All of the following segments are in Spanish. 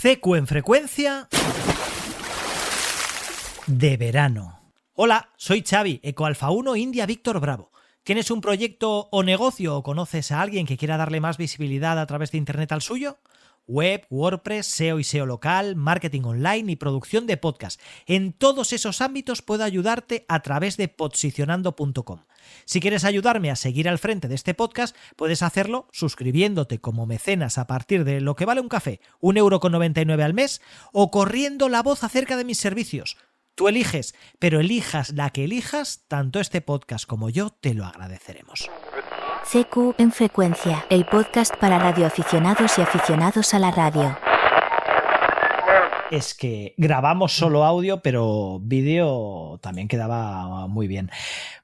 CQ en frecuencia de verano. Hola, soy Xavi, Ecoalfa 1 India Víctor Bravo. ¿Tienes un proyecto o negocio o conoces a alguien que quiera darle más visibilidad a través de Internet al suyo? Web, WordPress, SEO y SEO local, marketing online y producción de podcast. En todos esos ámbitos puedo ayudarte a través de posicionando.com. Si quieres ayudarme a seguir al frente de este podcast, puedes hacerlo suscribiéndote como mecenas a partir de lo que vale un café, 1,99 € al mes, o corriendo la voz acerca de mis servicios. Tú eliges, pero elijas la que elijas, tanto este podcast como yo te lo agradeceremos. CQ en frecuencia, el podcast para radioaficionados y aficionados a la radio. Es que grabamos solo audio, pero vídeo también quedaba muy bien.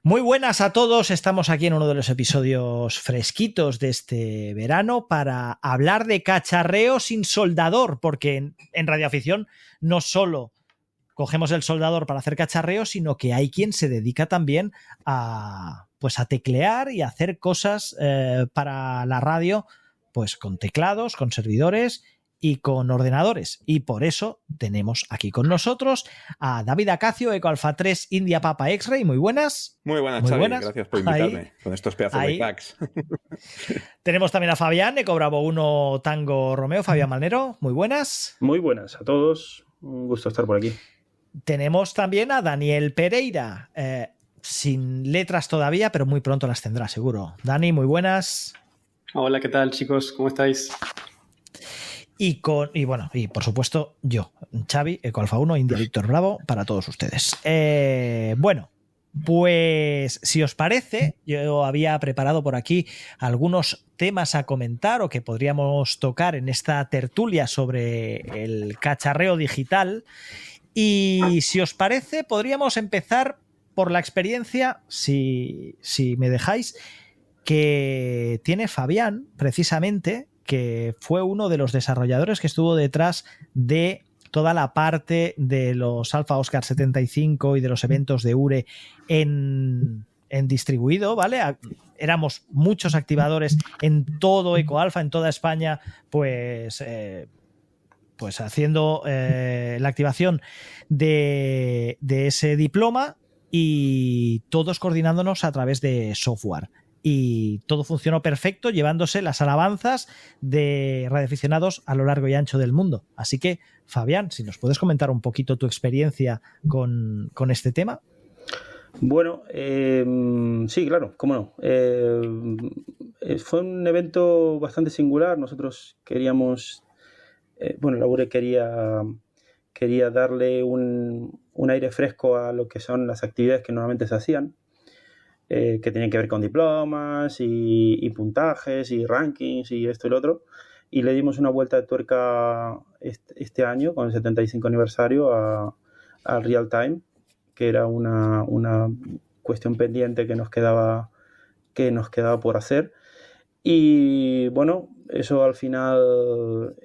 Muy buenas a todos, estamos aquí en uno de los episodios fresquitos de este verano para hablar de cacharreo sin soldador, porque en radioafición no solo cogemos el soldador para hacer cacharreo, sino que hay quien se dedica también a teclear y a hacer cosas para la radio, pues con teclados, con servidores y con ordenadores. Y por eso tenemos aquí con nosotros a David Acacio, Ecoalfa 3 India Papa X-Ray. Muy buenas. Muy buenas, Xavi. Gracias por invitarme con estos pedazos de cracks. Tenemos también a Fabián, Eco Bravo 1 Tango Romeo. Fabián Malnero, muy buenas. Muy buenas a todos. Un gusto estar por aquí. Tenemos también a Daniel Pereira, sin letras todavía, pero muy pronto las tendrá, seguro. Dani, muy buenas. Hola, ¿qué tal, chicos? ¿Cómo estáis? Y por supuesto, yo, Xavi, Ecoalfa 1, India Víctor Bravo, para todos ustedes. Pues si os parece, yo había preparado por aquí algunos temas a comentar o que podríamos tocar en esta tertulia sobre el cacharreo digital. Y si os parece, podríamos empezar por la experiencia, si me dejáis, que tiene Fabián, precisamente, que fue uno de los desarrolladores que estuvo detrás de toda la parte de los Alpha Oscar 75 y de los eventos de URE en distribuido, ¿vale? Éramos muchos activadores en todo Ecoalfa, en toda España, pues haciendo la activación de ese diploma y todos coordinándonos a través de software. Y todo funcionó perfecto, llevándose las alabanzas de radioaficionados a lo largo y ancho del mundo. Así que, Fabián, si nos puedes comentar un poquito tu experiencia con este tema. Bueno, sí, claro, cómo no. Fue un evento bastante singular. Nosotros queríamos... la URE quería darle un aire fresco a lo que son las actividades que normalmente se hacían, que tenían que ver con diplomas y puntajes y rankings y esto y lo otro, y le dimos una vuelta de tuerca este año con el 75 aniversario al Real Time, que era una cuestión pendiente que nos quedaba por hacer. Y bueno, eso al final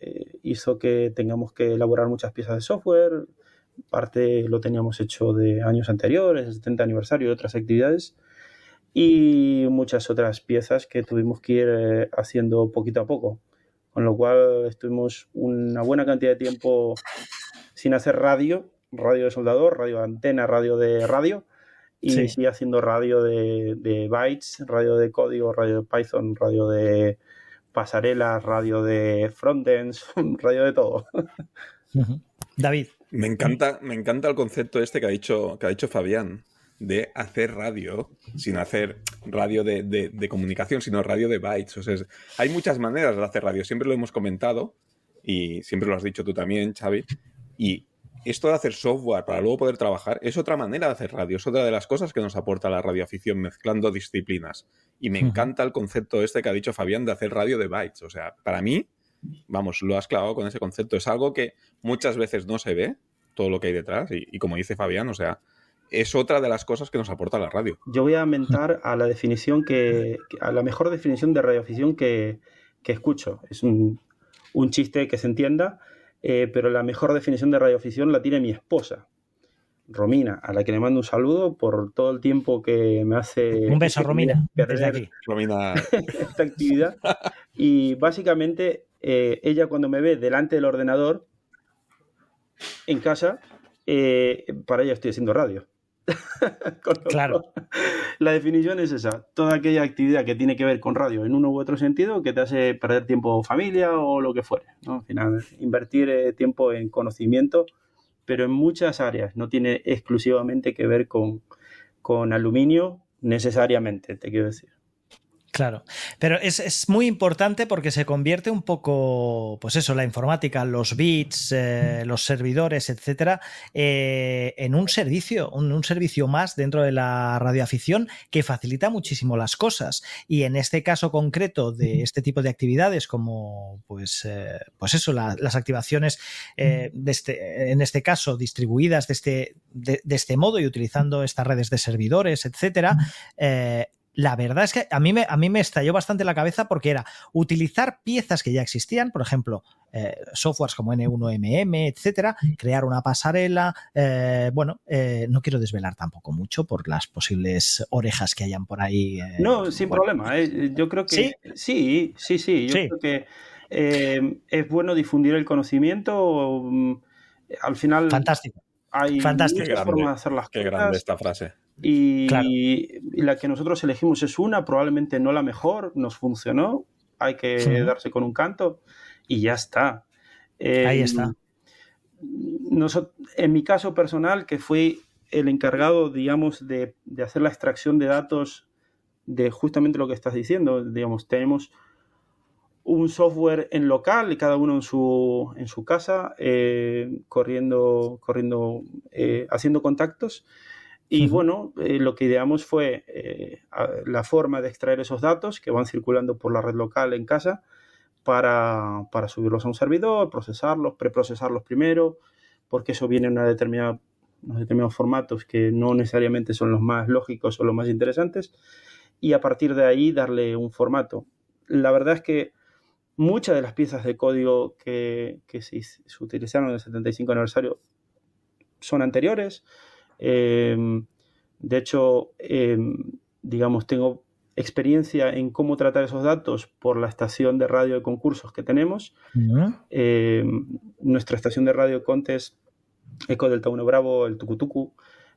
hizo que tengamos que elaborar muchas piezas de software. Parte lo teníamos hecho de años anteriores, el 70 aniversario y otras actividades. Y muchas otras piezas que tuvimos que ir haciendo poquito a poco. Con lo cual estuvimos una buena cantidad de tiempo sin hacer radio de soldador, radio de antena, radio de radio. Y sí haciendo radio de bytes, radio de código, radio de Python, radio de pasarelas, radio de frontends, radio de todo. David. Me encanta el concepto este que ha dicho Fabián, de hacer radio sin hacer radio de comunicación, sino radio de bytes. O sea, hay muchas maneras de hacer radio, siempre lo hemos comentado y siempre lo has dicho tú también, Xavi, y esto de hacer software para luego poder trabajar es otra manera de hacer radio, es otra de las cosas que nos aporta la radioafición, mezclando disciplinas. Y me encanta el concepto este que ha dicho Fabián de hacer radio de bytes. O sea, para mí, vamos, lo has clavado con ese concepto. Es algo que muchas veces no se ve, todo lo que hay detrás. Y como dice Fabián, o sea, es otra de las cosas que nos aporta la radio. Yo voy a mentar a la definición a la mejor definición de radioafición que escucho. Es un chiste que se entienda. Pero la mejor definición de radioafición la tiene mi esposa, Romina, a la que le mando un saludo por todo el tiempo que me hace... Un beso, Romina, desde aquí. Romina. Esta actividad. Y básicamente ella cuando me ve delante del ordenador en casa, para ello estoy haciendo radio. Claro. La definición es esa: toda aquella actividad que tiene que ver con radio en uno u otro sentido que te hace perder tiempo familia o lo que fuere, ¿no? Al final, invertir tiempo en conocimiento, pero en muchas áreas, no tiene exclusivamente que ver con aluminio necesariamente, te quiero decir. Claro, pero es muy importante porque se convierte un poco, pues eso, la informática, los bits, los servidores, etcétera, en un servicio más dentro de la radioafición que facilita muchísimo las cosas. Y en este caso concreto de este tipo de actividades, como pues eso, las activaciones en este caso distribuidas de este modo y utilizando estas redes de servidores, etcétera. La verdad es que a mí me estalló bastante la cabeza porque era utilizar piezas que ya existían, por ejemplo, softwares como N1MM, etcétera, crear una pasarela. No quiero desvelar tampoco mucho por las posibles orejas que hayan por ahí. No, sin problema. Yo creo que sí. Yo creo que es bueno difundir el conocimiento. Al final, fantástico. Hay muchas formas de hacer las cosas. Qué grande esta frase. Y la que nosotros elegimos es una, probablemente no la mejor, nos funcionó, hay que darse con un canto y ya está. Ahí está. En mi caso personal, que fui el encargado, digamos, de hacer la extracción de datos de justamente lo que estás diciendo, digamos, tenemos un software en local y cada uno en su casa, corriendo, haciendo contactos. Y bueno, lo que ideamos fue la forma de extraer esos datos que van circulando por la red local en casa para subirlos a un servidor, procesarlos, preprocesarlos primero, porque eso viene en unos determinados formatos que no necesariamente son los más lógicos o los más interesantes, y a partir de ahí darle un formato. La verdad es que muchas de las piezas de código que se utilizaron en el 75 aniversario son anteriores. De hecho, digamos, tengo experiencia en cómo tratar esos datos por la estación de radio de concursos que tenemos. Nuestra estación de radio Contest Eco Delta 1 Bravo, el Tucutucu,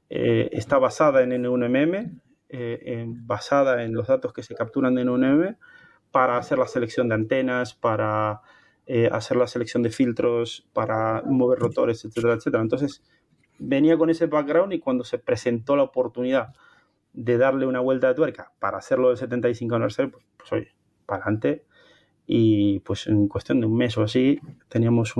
está basada en N1MM, basada en los datos que se capturan de N1MM para hacer la selección de antenas, para hacer la selección de filtros, para mover rotores, etcétera, etcétera. Entonces, venía con ese background y cuando se presentó la oportunidad de darle una vuelta de tuerca para hacerlo del 75 aniversario, pues oye, para adelante. Y pues en cuestión de un mes o así teníamos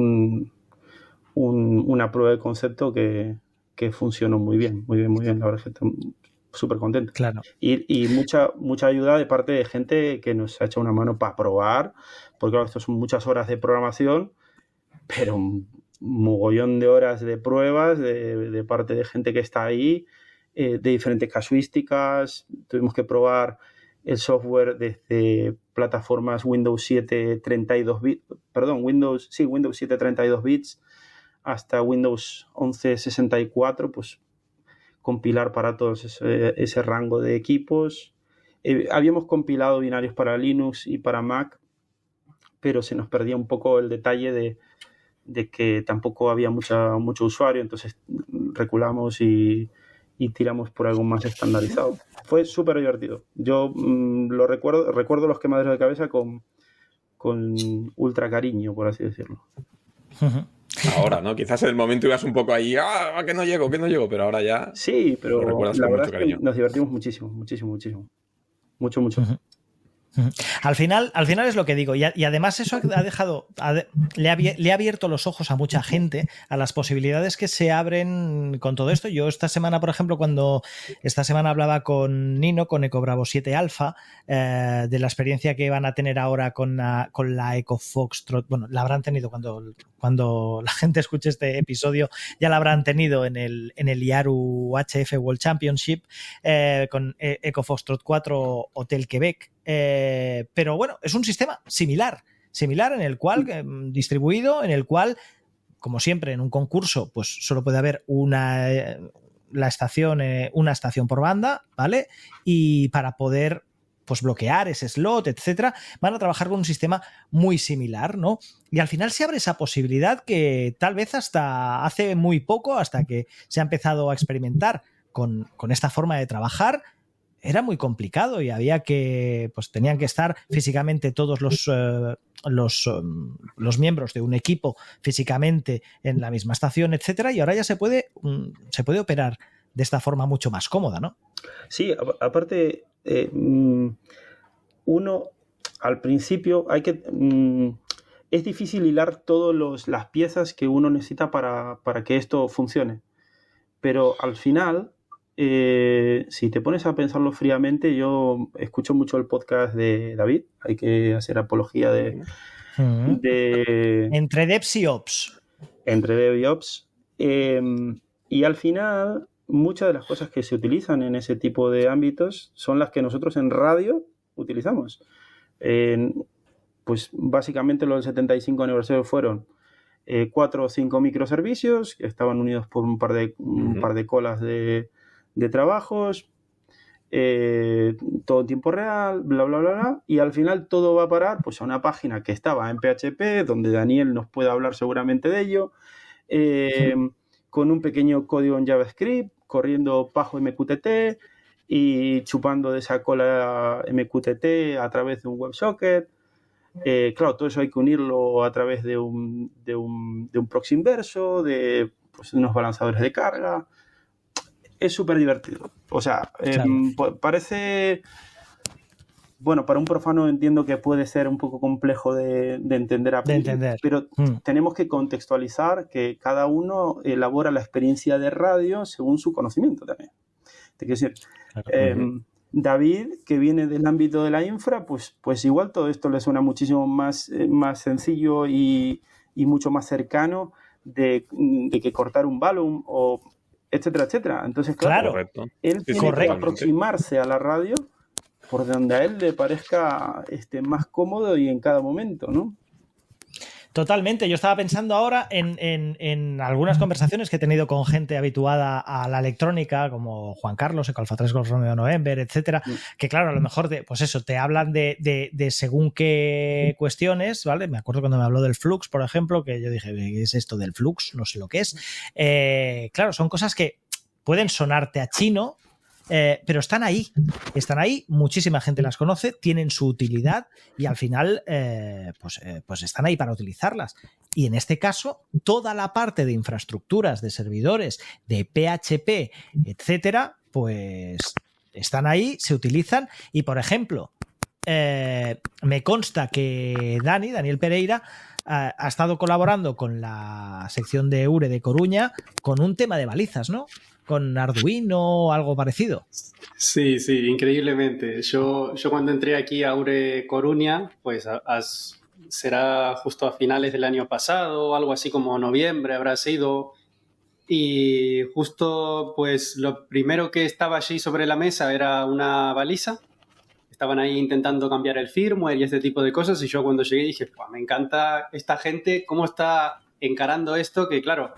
una prueba de concepto que funcionó muy bien. La verdad es que estoy súper contento. Claro. Y mucha ayuda de parte de gente que nos ha hecho una mano para probar, porque claro, esto son muchas horas de programación, pero mogollón de horas de pruebas de parte de gente que está ahí, de diferentes casuísticas. Tuvimos que probar el software desde plataformas Windows 7 32 bits, Windows 7 32 bits hasta Windows 11 64, pues compilar para todos ese rango de equipos. Habíamos compilado binarios para Linux y para Mac, pero se nos perdía un poco el detalle de que tampoco había mucho usuario, entonces reculamos y tiramos por algo más estandarizado. Fue súper divertido. Yo lo recuerdo los quemaderos de cabeza con ultra cariño, por así decirlo. Ahora, ¿no? Quizás en el momento ibas un poco ahí, que no llego, pero ahora ya... Sí, pero la verdad es que nos divertimos muchísimo. Mucho. Al final es lo que digo, y además eso le ha abierto los ojos a mucha gente a las posibilidades que se abren con todo esto. Yo esta semana, por ejemplo, hablaba con Nino, con Eco Bravo 7 Alpha, de la experiencia que van a tener ahora con la Eco Foxtrot. Bueno, la habrán tenido cuando la gente escuche este episodio, ya la habrán tenido en el IARU HF World Championship, con Eco Foxtrot 4 Hotel Quebec. Pero bueno, es un sistema similar en el cual, distribuido, en el cual, como siempre en un concurso, pues solo puede haber una estación por banda, ¿vale? Y para poder pues bloquear ese slot, etcétera, van a trabajar con un sistema muy similar, ¿no? Y al final se abre esa posibilidad que tal vez hasta hace muy poco, hasta que se ha empezado a experimentar con esta forma de trabajar, era muy complicado y había que, pues tenían que estar físicamente todos los miembros de un equipo físicamente en la misma estación, etcétera, y ahora ya se puede operar de esta forma mucho más cómoda, ¿no? Sí, aparte, uno al principio es difícil hilar todas las piezas que uno necesita para que esto funcione, pero al final, si te pones a pensarlo fríamente, yo escucho mucho el podcast de David, hay que hacer apología de Entre Devs y Ops. Entre Dev y Ops, y al final muchas de las cosas que se utilizan en ese tipo de ámbitos son las que nosotros en radio utilizamos. Pues básicamente los del 75 aniversario fueron 4 o 5 microservicios que estaban unidos por un par de colas de trabajos, todo en tiempo real, bla, bla, bla, bla, y al final todo va a parar pues a una página que estaba en PHP, donde Daniel nos puede hablar seguramente de ello, con un pequeño código en JavaScript, corriendo bajo MQTT y chupando de esa cola MQTT a través de un WebSocket. Claro, todo eso hay que unirlo a través de un proxy inverso, de pues, unos balanceadores de carga. Es súper divertido. O sea, claro. Parece... Bueno, para un profano entiendo que puede ser un poco complejo de entender, pero tenemos que contextualizar que cada uno elabora la experiencia de radio según su conocimiento también. Te quiero decir, claro. David, que viene del ámbito de la infra, pues igual todo esto le suena muchísimo más sencillo y mucho más cercano de que cortar un balón o etcétera, etcétera. Entonces, claro. Él tiene que aproximarse a la radio por donde a él le parezca más cómodo y en cada momento, ¿no? Totalmente. Yo estaba pensando ahora en algunas conversaciones que he tenido con gente habituada a la electrónica, como Juan Carlos, Alfa 3 Golf Romeo November, etcétera, que claro, a lo mejor pues eso, te hablan de según qué cuestiones, ¿vale? Me acuerdo cuando me habló del Flux, por ejemplo, que yo dije, ¿qué es esto del Flux? No sé lo que es. Claro, son cosas que pueden sonarte a chino, pero están ahí, muchísima gente las conoce, tienen su utilidad y al final pues están ahí para utilizarlas. Y en este caso, toda la parte de infraestructuras, de servidores, de PHP, etcétera, pues están ahí, se utilizan y, por ejemplo, me consta que Daniel Pereira, ha estado colaborando con la sección de URE de Coruña con un tema de balizas, ¿no? Con Arduino o algo parecido. Sí, increíblemente. Yo cuando entré aquí a URE Coruña, pues será justo a finales del año pasado, algo así como noviembre habrá sido, y justo pues lo primero que estaba allí sobre la mesa era una baliza. Estaban ahí intentando cambiar el firmware y este tipo de cosas, y yo cuando llegué dije, me encanta esta gente, cómo está encarando esto, que claro,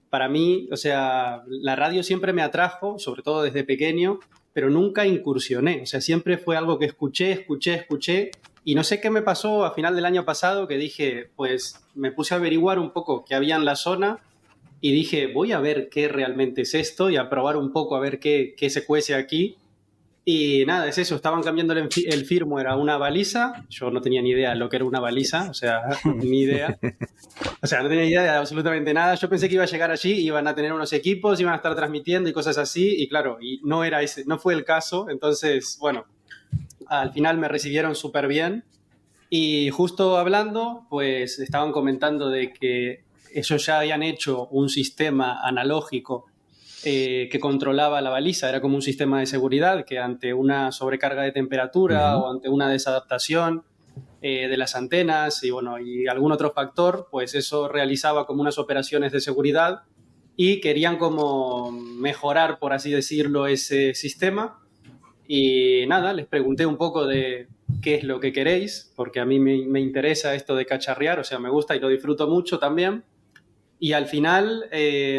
para mí, o sea, la radio siempre me atrajo, sobre todo desde pequeño, pero nunca incursioné. O sea, siempre fue algo que escuché, y no sé qué me pasó a final del año pasado, que dije, pues me puse a averiguar un poco qué había en la zona y dije, voy a ver qué realmente es esto y a probar un poco a ver qué se cuece aquí. Y nada, es eso, estaban cambiando el firmware a una baliza. Yo no tenía ni idea de lo que era una baliza, o sea, ni idea. O sea, no tenía idea de absolutamente nada. Yo pensé que iba a llegar allí, iban a tener unos equipos, iban a estar transmitiendo y cosas así, y claro, y no fue el caso. Entonces, bueno, al final me recibieron súper bien. Y justo hablando, pues estaban comentando de que ellos ya habían hecho un sistema analógico que controlaba la baliza, era como un sistema de seguridad que ante una sobrecarga de temperatura o ante una desadaptación de las antenas y algún otro factor, pues eso realizaba como unas operaciones de seguridad y querían como mejorar, por así decirlo, ese sistema. Y nada, les pregunté un poco de qué es lo que queréis, porque a mí me interesa esto de cacharrear, o sea, me gusta y lo disfruto mucho también. Y al final,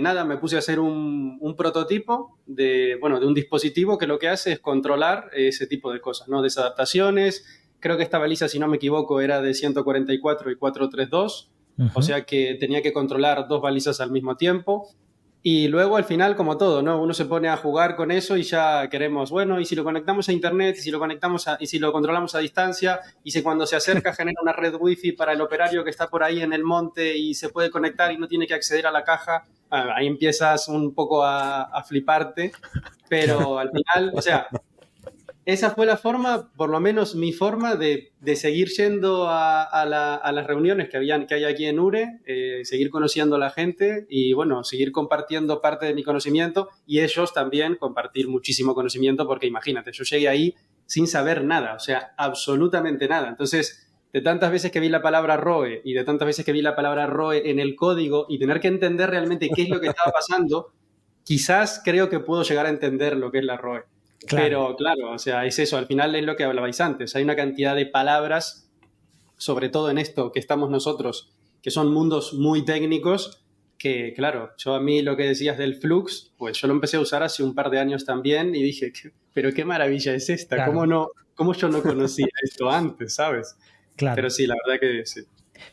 nada, me puse a hacer un prototipo de un dispositivo que lo que hace es controlar ese tipo de cosas, ¿no? Desadaptaciones. Creo que esta baliza, si no me equivoco, era de 144 y 432. O sea que tenía que controlar 2 balizas al mismo tiempo. Y luego al final, como todo, ¿no? Uno se pone a jugar con eso y ya queremos, bueno, y si lo conectamos a internet, y si lo controlamos a distancia, y si cuando se acerca genera una red wifi para el operario que está por ahí en el monte y se puede conectar y no tiene que acceder a la caja, ahí empiezas un poco a fliparte, pero al final, o sea, esa fue la forma, por lo menos mi forma de seguir yendo a las reuniones que hay aquí en URE, seguir conociendo a la gente y, bueno, seguir compartiendo parte de mi conocimiento y ellos también compartir muchísimo conocimiento porque, imagínate, yo llegué ahí sin saber nada, o sea, absolutamente nada. Entonces, de tantas veces que vi la palabra ROE y de tantas veces que vi la palabra ROE en el código y tener que entender realmente qué es lo que estaba pasando, quizás creo que puedo llegar a entender lo que es la ROE. Claro. Pero claro, o sea, es eso, al final es lo que hablabais antes, hay una cantidad de palabras, sobre todo en esto que estamos nosotros, que son mundos muy técnicos, que claro, yo a mí lo que decías del flux, pues yo lo empecé a usar hace un par de años también y dije, pero qué maravilla es esta, claro. ¿Cómo yo no conocía esto antes, sabes? Claro. Pero sí, la verdad que sí.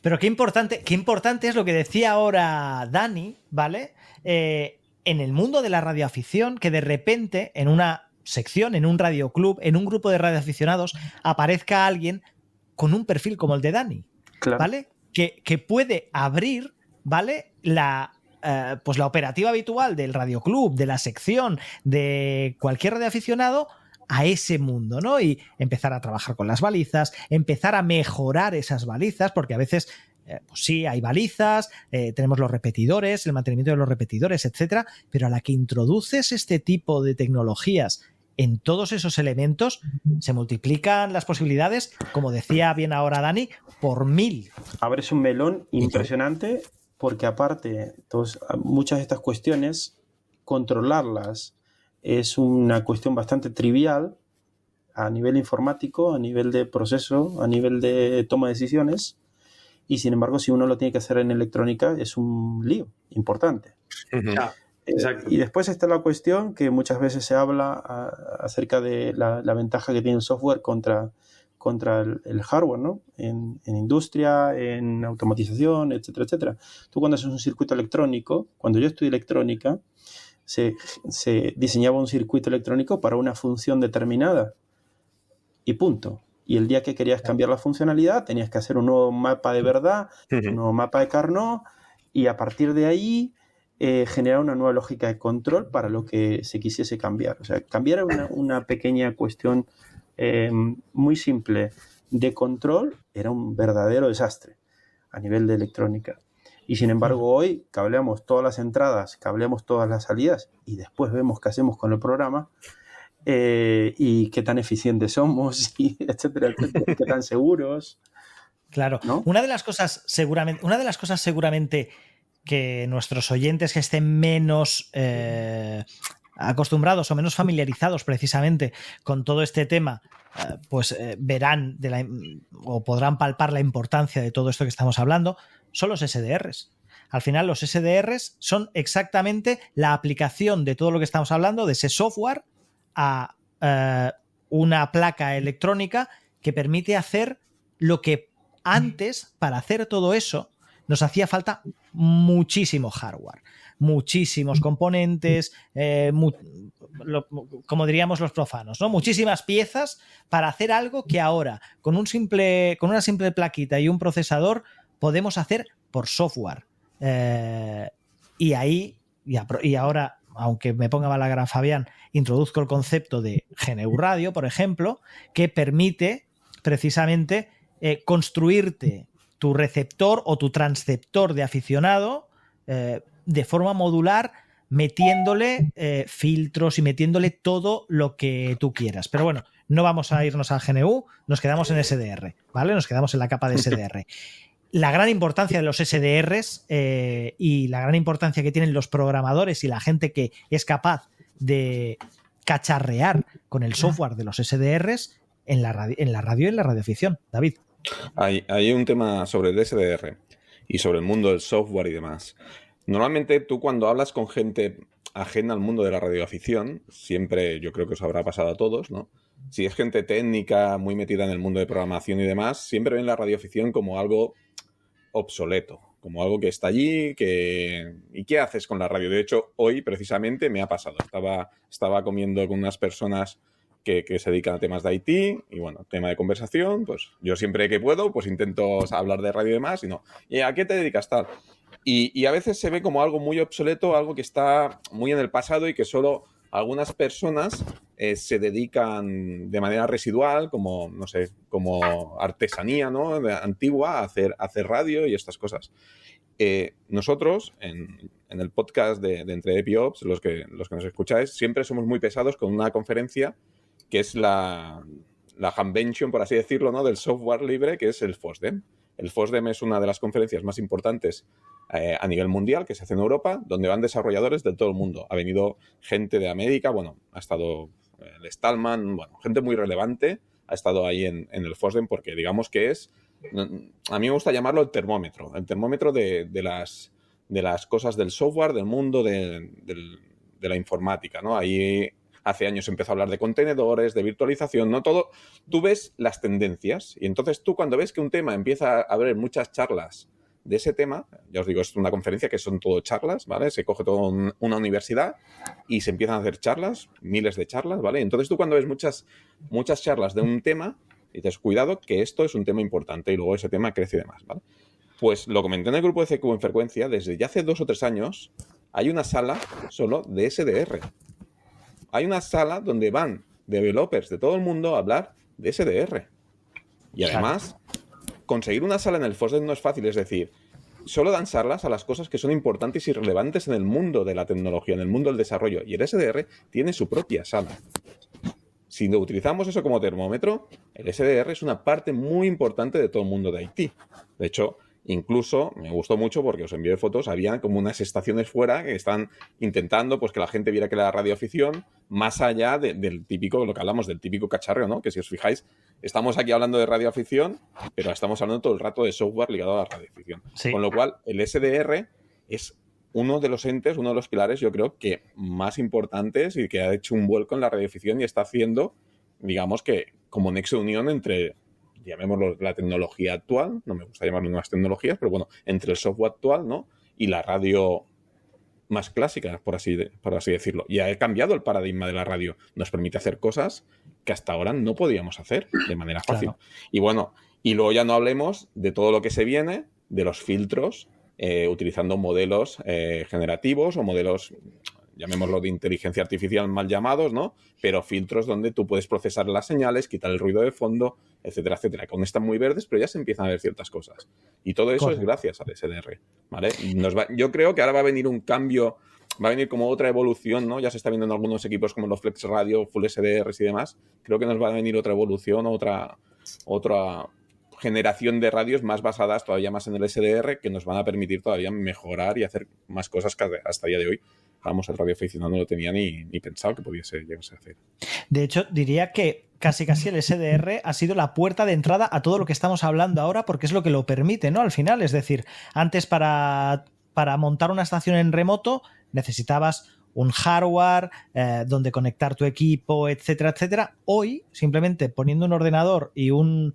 Pero qué importante es lo que decía ahora Dani, ¿vale? En el mundo de la radioafición, que de repente en una sección, en un radioclub, en un grupo de radioaficionados, aparezca alguien con un perfil como el de Dani, claro. ¿Vale? Que puede abrir, ¿vale? Pues la operativa habitual del radioclub, de la sección, de cualquier radioaficionado a ese mundo, ¿no? Y empezar a trabajar con las balizas, empezar a mejorar esas balizas, porque a veces pues sí, hay balizas, tenemos los repetidores, el mantenimiento de los repetidores, etcétera, pero a la que introduces este tipo de tecnologías en todos esos elementos, se multiplican las posibilidades, como decía bien ahora Dani, por 1000. Abres un melón impresionante, porque aparte, muchas de estas cuestiones, controlarlas es una cuestión bastante trivial a nivel informático, a nivel de proceso, a nivel de toma de decisiones, y sin embargo, si uno lo tiene que hacer en electrónica, es un lío importante. Uh-huh. Exacto. Y después está la cuestión que muchas veces se habla acerca de la ventaja que tiene el software contra el hardware, ¿no? En industria, en automatización, etcétera, etcétera. Tú cuando haces un circuito electrónico, cuando yo estudié electrónica, se diseñaba un circuito electrónico para una función determinada y punto. Y el día que querías cambiar la funcionalidad, tenías que hacer un nuevo mapa de verdad, un nuevo mapa de Carnot, y a partir de ahí generar una nueva lógica de control para lo que se quisiese cambiar. O sea, cambiar una pequeña cuestión muy simple de control era un verdadero desastre a nivel de electrónica. Y sin embargo, hoy cableamos todas las entradas, cableamos todas las salidas y después vemos qué hacemos con el programa y qué tan eficientes somos, y etcétera, etcétera, qué tan seguros. Claro. ¿No? Una de las cosas seguramente que nuestros oyentes que estén menos acostumbrados o menos familiarizados precisamente con todo este tema, verán o podrán palpar la importancia de todo esto que estamos hablando, son los SDRs. Al final los SDRs son exactamente la aplicación de todo lo que estamos hablando, de ese software a una placa electrónica que permite hacer lo que antes, para hacer todo eso, nos hacía falta muchísimo hardware, muchísimos componentes, como diríamos los profanos, ¿no? Muchísimas piezas para hacer algo que ahora, con una simple plaquita y un procesador, podemos hacer por software. Y ahora, aunque me ponga mal la cara Fabián, introduzco el concepto de GNU Radio, por ejemplo, que permite precisamente construirte tu receptor o tu transceptor de aficionado de forma modular, metiéndole filtros y metiéndole todo lo que tú quieras. Pero bueno, no vamos a irnos al GNU, nos quedamos en SDR, ¿vale? Nos quedamos en la capa de SDR. La gran importancia de los SDRs y la gran importancia que tienen los programadores y la gente que es capaz de cacharrear con el software de los SDRs en la radio y en la radioafición. David. Hay un tema sobre el SDR y sobre el mundo del software y demás. Normalmente tú cuando hablas con gente ajena al mundo de la radioafición, siempre, yo creo que os habrá pasado a todos, ¿no? Si es gente técnica, muy metida en el mundo de programación y demás, siempre ven la radioafición como algo obsoleto, como algo que está allí, ¿y qué haces con la radio? De hecho, hoy precisamente me ha pasado. Estaba comiendo con unas personas que se dedican a temas de IT y bueno, tema de conversación, pues yo siempre que puedo, pues intento hablar de radio y demás y no. ¿Y a qué te dedicas tal? Y a veces se ve como algo muy obsoleto, algo que está muy en el pasado y que solo algunas personas se dedican de manera residual, como, no sé, como artesanía, ¿no? Antigua, a hacer radio y estas cosas. Nosotros, en el podcast de Entre Ep y Ops, los que nos escucháis, siempre somos muy pesados con una conferencia que es la Hamvention, por así decirlo, ¿no? Del software libre, que es el FOSDEM. El FOSDEM es una de las conferencias más importantes a nivel mundial que se hace en Europa, donde van desarrolladores de todo el mundo. Ha venido gente de América, bueno, ha estado el Stallman, bueno, gente muy relevante ha estado ahí en el FOSDEM porque digamos que es, a mí me gusta llamarlo el termómetro de las cosas del software, del mundo de la informática, ¿no? Ahí hace años empezó a hablar de contenedores, de virtualización, ¿no? Todo, tú ves las tendencias y entonces tú cuando ves que un tema empieza a haber muchas charlas de ese tema, ya os digo, es una conferencia que son todo charlas, ¿vale? Se coge toda una universidad y se empiezan a hacer charlas, miles de charlas, ¿vale? Entonces tú cuando ves muchas charlas de un tema, dices, cuidado que esto es un tema importante y luego ese tema crece y demás, ¿vale? Pues lo comenté en el grupo de CQ en Frecuencia, desde ya hace 2 o 3 años hay una sala solo de SDR. Hay una sala donde van developers de todo el mundo a hablar de SDR. Y además, conseguir una sala en el FOSDEM no es fácil, es decir, solo dan charlas a las cosas que son importantes y relevantes en el mundo de la tecnología, en el mundo del desarrollo. Y el SDR tiene su propia sala. Si lo utilizamos eso como termómetro, el SDR es una parte muy importante de todo el mundo de IT. De hecho, incluso me gustó mucho porque os envié fotos, había como unas estaciones fuera que están intentando pues que la gente viera que la radioafición, más allá del típico, lo que hablamos del típico cacharreo, ¿no? Que si os fijáis, estamos aquí hablando de radioafición, pero estamos hablando todo el rato de software ligado a la radioafición. Sí. Con lo cual, el SDR es uno de los entes, uno de los pilares, yo creo que más importantes y que ha hecho un vuelco en la radioafición y está haciendo, digamos que como nexo de unión entre, llamémoslo la tecnología actual, no me gusta llamarlo nuevas tecnologías, pero bueno, entre el software actual, ¿no? Y la radio más clásica, por así decirlo. Y ha cambiado el paradigma de la radio. Nos permite hacer cosas que hasta ahora no podíamos hacer de manera fácil. Claro. Y bueno, y luego ya no hablemos de todo lo que se viene, de los filtros, utilizando modelos generativos o modelos, llamémoslo de inteligencia artificial mal llamados, ¿no? Pero filtros donde tú puedes procesar las señales, quitar el ruido de fondo, etcétera, etcétera. Que aún están muy verdes, pero ya se empiezan a ver ciertas cosas. Y todo eso es gracias al SDR, ¿vale? Yo creo que ahora va a venir un cambio, va a venir como otra evolución, ¿no? Ya se está viendo en algunos equipos como los Flex Radio, Full SDRs y demás. Creo que nos va a venir otra evolución, otra generación de radios más basadas todavía más en el SDR que nos van a permitir todavía mejorar y hacer más cosas que hasta el día de hoy. Vamos, el radioaficionado no lo tenía ni pensado que pudiese llegarse a hacer. De hecho, diría que casi el SDR ha sido la puerta de entrada a todo lo que estamos hablando ahora porque es lo que lo permite, ¿no? Al final, es decir, antes para montar una estación en remoto necesitabas un hardware donde conectar tu equipo, etcétera, etcétera. Hoy, simplemente poniendo un ordenador y un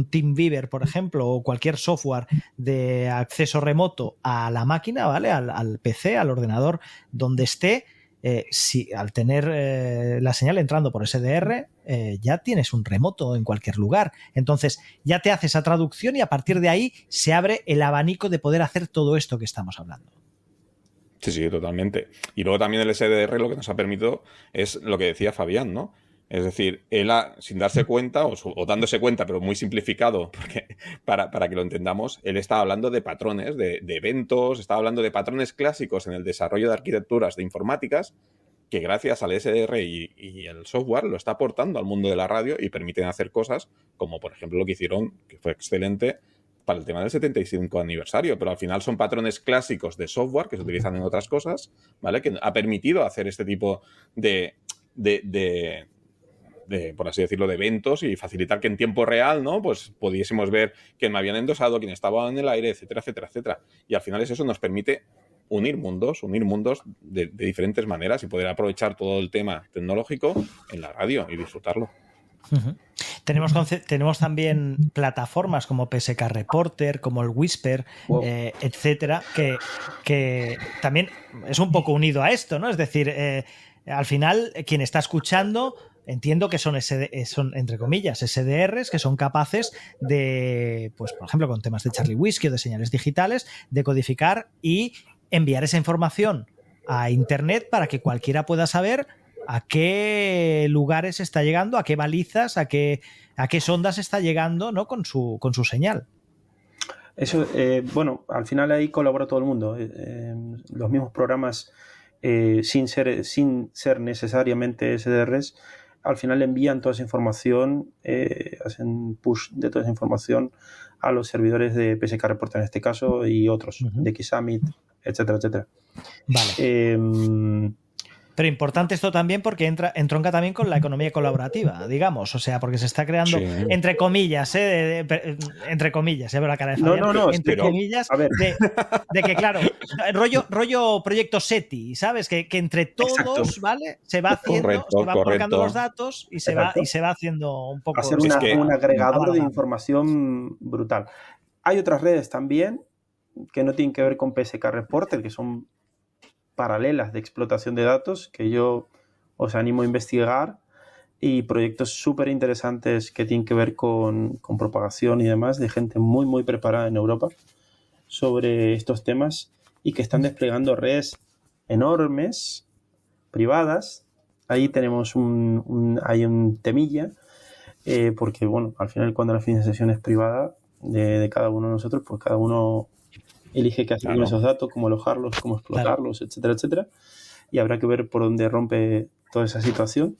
TeamViewer, por ejemplo, o cualquier software de acceso remoto a la máquina, ¿vale? Al PC, al ordenador, donde esté, si al tener la señal entrando por SDR, ya tienes un remoto en cualquier lugar. Entonces, ya te hace esa traducción y a partir de ahí se abre el abanico de poder hacer todo esto que estamos hablando. Sí, totalmente. Y luego también el SDR lo que nos ha permitido es lo que decía Fabián, ¿no? Es decir, él sin darse cuenta, o dándose cuenta, pero muy simplificado, porque para que lo entendamos, él estaba hablando de patrones, de eventos, estaba hablando de patrones clásicos en el desarrollo de arquitecturas de informáticas, que gracias al SDR y el software lo está aportando al mundo de la radio y permiten hacer cosas como, por ejemplo, lo que hicieron, que fue excelente, para el tema del 75 aniversario, pero al final son patrones clásicos de software que se utilizan en otras cosas, ¿vale? Que ha permitido hacer este tipo de por así decirlo, de eventos y facilitar que en tiempo real, ¿no? Pues pudiésemos ver quién me habían endosado, quién estaba en el aire, etcétera, etcétera, etcétera. Y al final eso nos permite unir mundos de diferentes maneras y poder aprovechar todo el tema tecnológico en la radio y disfrutarlo. Uh-huh. Tenemos también plataformas como PSK Reporter, como el Whisper, Wow. etcétera, que también es un poco unido a esto, ¿no? Es decir, al final, quien está escuchando, entiendo que son entre comillas, SDRs, que son capaces de, pues, por ejemplo, con temas de Charlie Whiskey o de señales digitales, de codificar y enviar esa información a Internet para que cualquiera pueda saber a qué lugares está llegando, a qué balizas, a qué sondas está llegando, ¿no? con su señal. Eso, bueno, al final ahí colabora todo el mundo. Los mismos programas, sin ser necesariamente SDRs, al final envían toda esa información, hacen push de toda esa información a los servidores de PSK Reporter en este caso y otros, de Xsummit, etcétera, etcétera. Vale. Pero importante esto también porque entronca también con la economía colaborativa, digamos, o sea, porque se está creando, entre comillas, entre comillas, ya veo la cara de Fabián, no, entre comillas, de que, claro, rollo proyecto SETI, ¿sabes? Que entre todos, exacto, ¿vale? Se va haciendo, se van colocando los datos y se va haciendo un poco... Hacer un agregador de información brutal. Hay otras redes también que no tienen que ver con PSK Reporter, que son paralelas de explotación de datos que yo os animo a investigar, y proyectos súper interesantes que tienen que ver con propagación y demás, de gente muy muy preparada en Europa sobre estos temas y que están desplegando redes enormes, privadas. Ahí tenemos hay un temilla, porque bueno, al final cuando la financiación es privada de cada uno de nosotros, pues cada uno elige qué hacer con esos datos, cómo alojarlos, cómo explotarlos, etcétera, etcétera. Y habrá que ver por dónde rompe toda esa situación.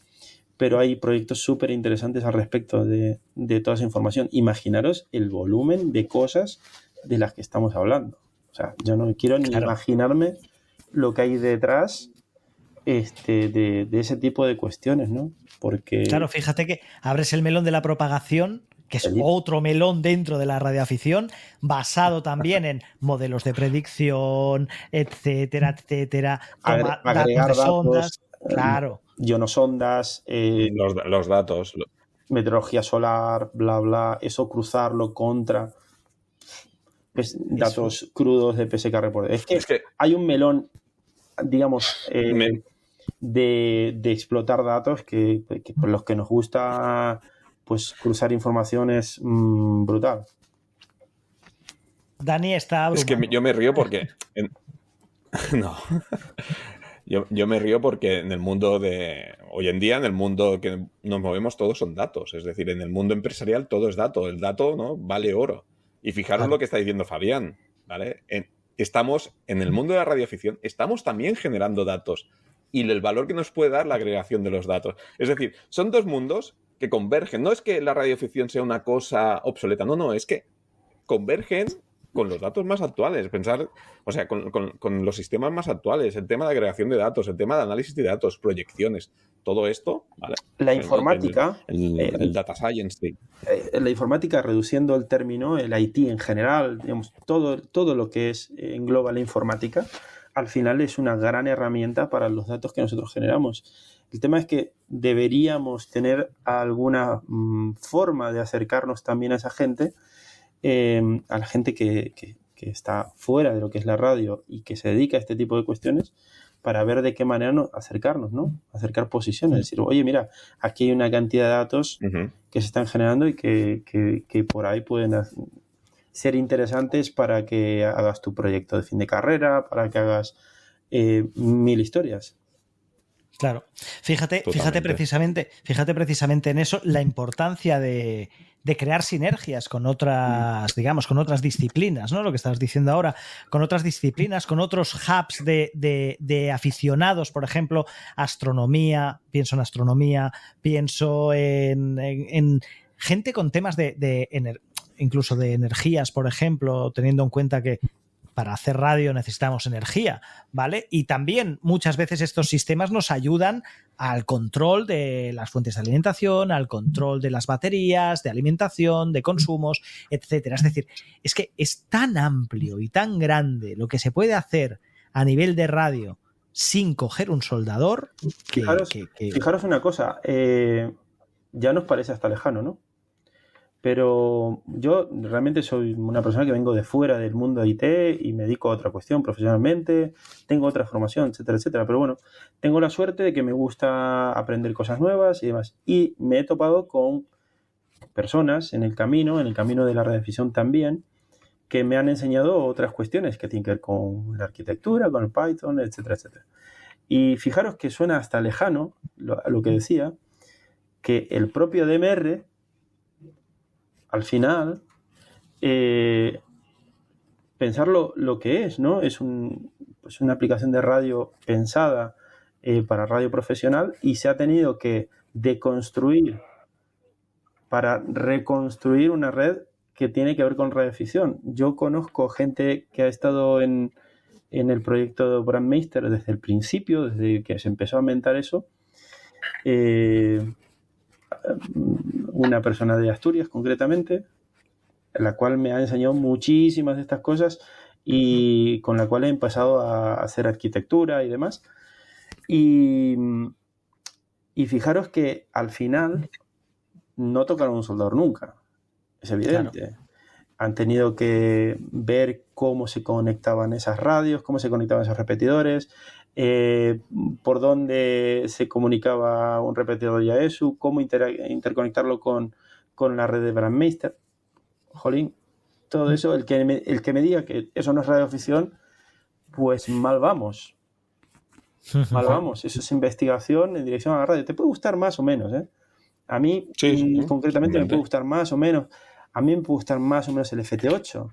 Pero hay proyectos súper interesantes al respecto de toda esa información. Imaginaros el volumen de cosas de las que estamos hablando. O sea, yo no quiero ni imaginarme lo que hay detrás de ese tipo de cuestiones, ¿no? Porque... Claro, fíjate que abres el melón de la propagación, que es otro melón dentro de la radioafición, basado también en modelos de predicción, etcétera, etcétera, agregar datos, ondas, claro. Ionosondas, los datos, meteorología solar, bla, bla, eso cruzarlo contra datos crudos de PSK Reporter. Es que hay un melón, digamos, de explotar datos que por los que nos gusta... pues cruzar información es brutal. Dani está abrumado. Es que yo me río porque... No. Yo me río porque en el mundo hoy en día, en el mundo que nos movemos, todos son datos. Es decir, en el mundo empresarial todo es dato. El dato, ¿no?, vale oro. Y fijaros lo que está diciendo Fabián, ¿vale? Estamos en el mundo de la radioafición, estamos también generando datos. Y el valor que nos puede dar la agregación de los datos. Es decir, son dos mundos que convergen. No es que la radioafición sea una cosa obsoleta, no, es que convergen con los datos más actuales. Pensar, o sea, con los sistemas más actuales, el tema de agregación de datos, el tema de análisis de datos, proyecciones, todo esto, ¿vale? La informática, el data science, sí. La informática, reduciendo el término, el IT en general, digamos, todo lo que engloba la informática, al final es una gran herramienta para los datos que nosotros generamos. El tema es que deberíamos tener alguna forma de acercarnos también a esa gente, a la gente que está fuera de lo que es la radio y que se dedica a este tipo de cuestiones, para ver de qué manera acercarnos, ¿no? Acercar posiciones. Decir, oye, mira, aquí hay una cantidad de datos que se están generando y que por ahí pueden ser interesantes para que hagas tu proyecto de fin de carrera, para que hagas 1000 historias. Claro. Fíjate precisamente en eso, la importancia de crear sinergias con otras, digamos, con otras disciplinas, ¿no? Lo que estabas diciendo ahora, con otras disciplinas, con otros hubs de aficionados, por ejemplo, astronomía, pienso en gente con temas incluso de energías, por ejemplo, teniendo en cuenta que para hacer radio necesitamos energía, ¿vale? Y también muchas veces estos sistemas nos ayudan al control de las fuentes de alimentación, al control de las baterías, de alimentación, de consumos, etcétera. Es decir, es que es tan amplio y tan grande lo que se puede hacer a nivel de radio sin coger un soldador que... Fijaros una cosa, ya nos parece hasta lejano, ¿no? Pero yo realmente soy una persona que vengo de fuera del mundo de IT y me dedico a otra cuestión profesionalmente, tengo otra formación, etcétera, etcétera. Pero bueno, tengo la suerte de que me gusta aprender cosas nuevas y demás. Y me he topado con personas en el camino de la radiodifusión también, que me han enseñado otras cuestiones que tienen que ver con la arquitectura, con el Python, etcétera, etcétera. Y fijaros que suena hasta lejano lo que decía, que el propio DMR, al final, pensar lo que es, ¿no? Es una aplicación de radio pensada para radio profesional y se ha tenido que deconstruir para reconstruir una red que tiene que ver con radioficción. Yo conozco gente que ha estado en el proyecto Brandmeister desde el principio, desde que se empezó a inventar eso. Una persona de Asturias concretamente, la cual me ha enseñado muchísimas de estas cosas y con la cual he empezado a hacer arquitectura y demás. Y fijaros que al final no tocaron un soldador nunca, es evidente. Claro. Han tenido que ver cómo se conectaban esas radios, cómo se conectaban esos repetidores, por dónde se comunicaba un repetidor y AESU, cómo interconectarlo con la red de Brandmeister. Jolín, todo eso, el que me diga que eso no es radioficción, pues mal vamos. Mal vamos. Eso es investigación en dirección a la radio. Te puede gustar más o menos, ¿eh? A mí, concretamente, me puede gustar más o menos. A mí me puede gustar más o menos el FT8.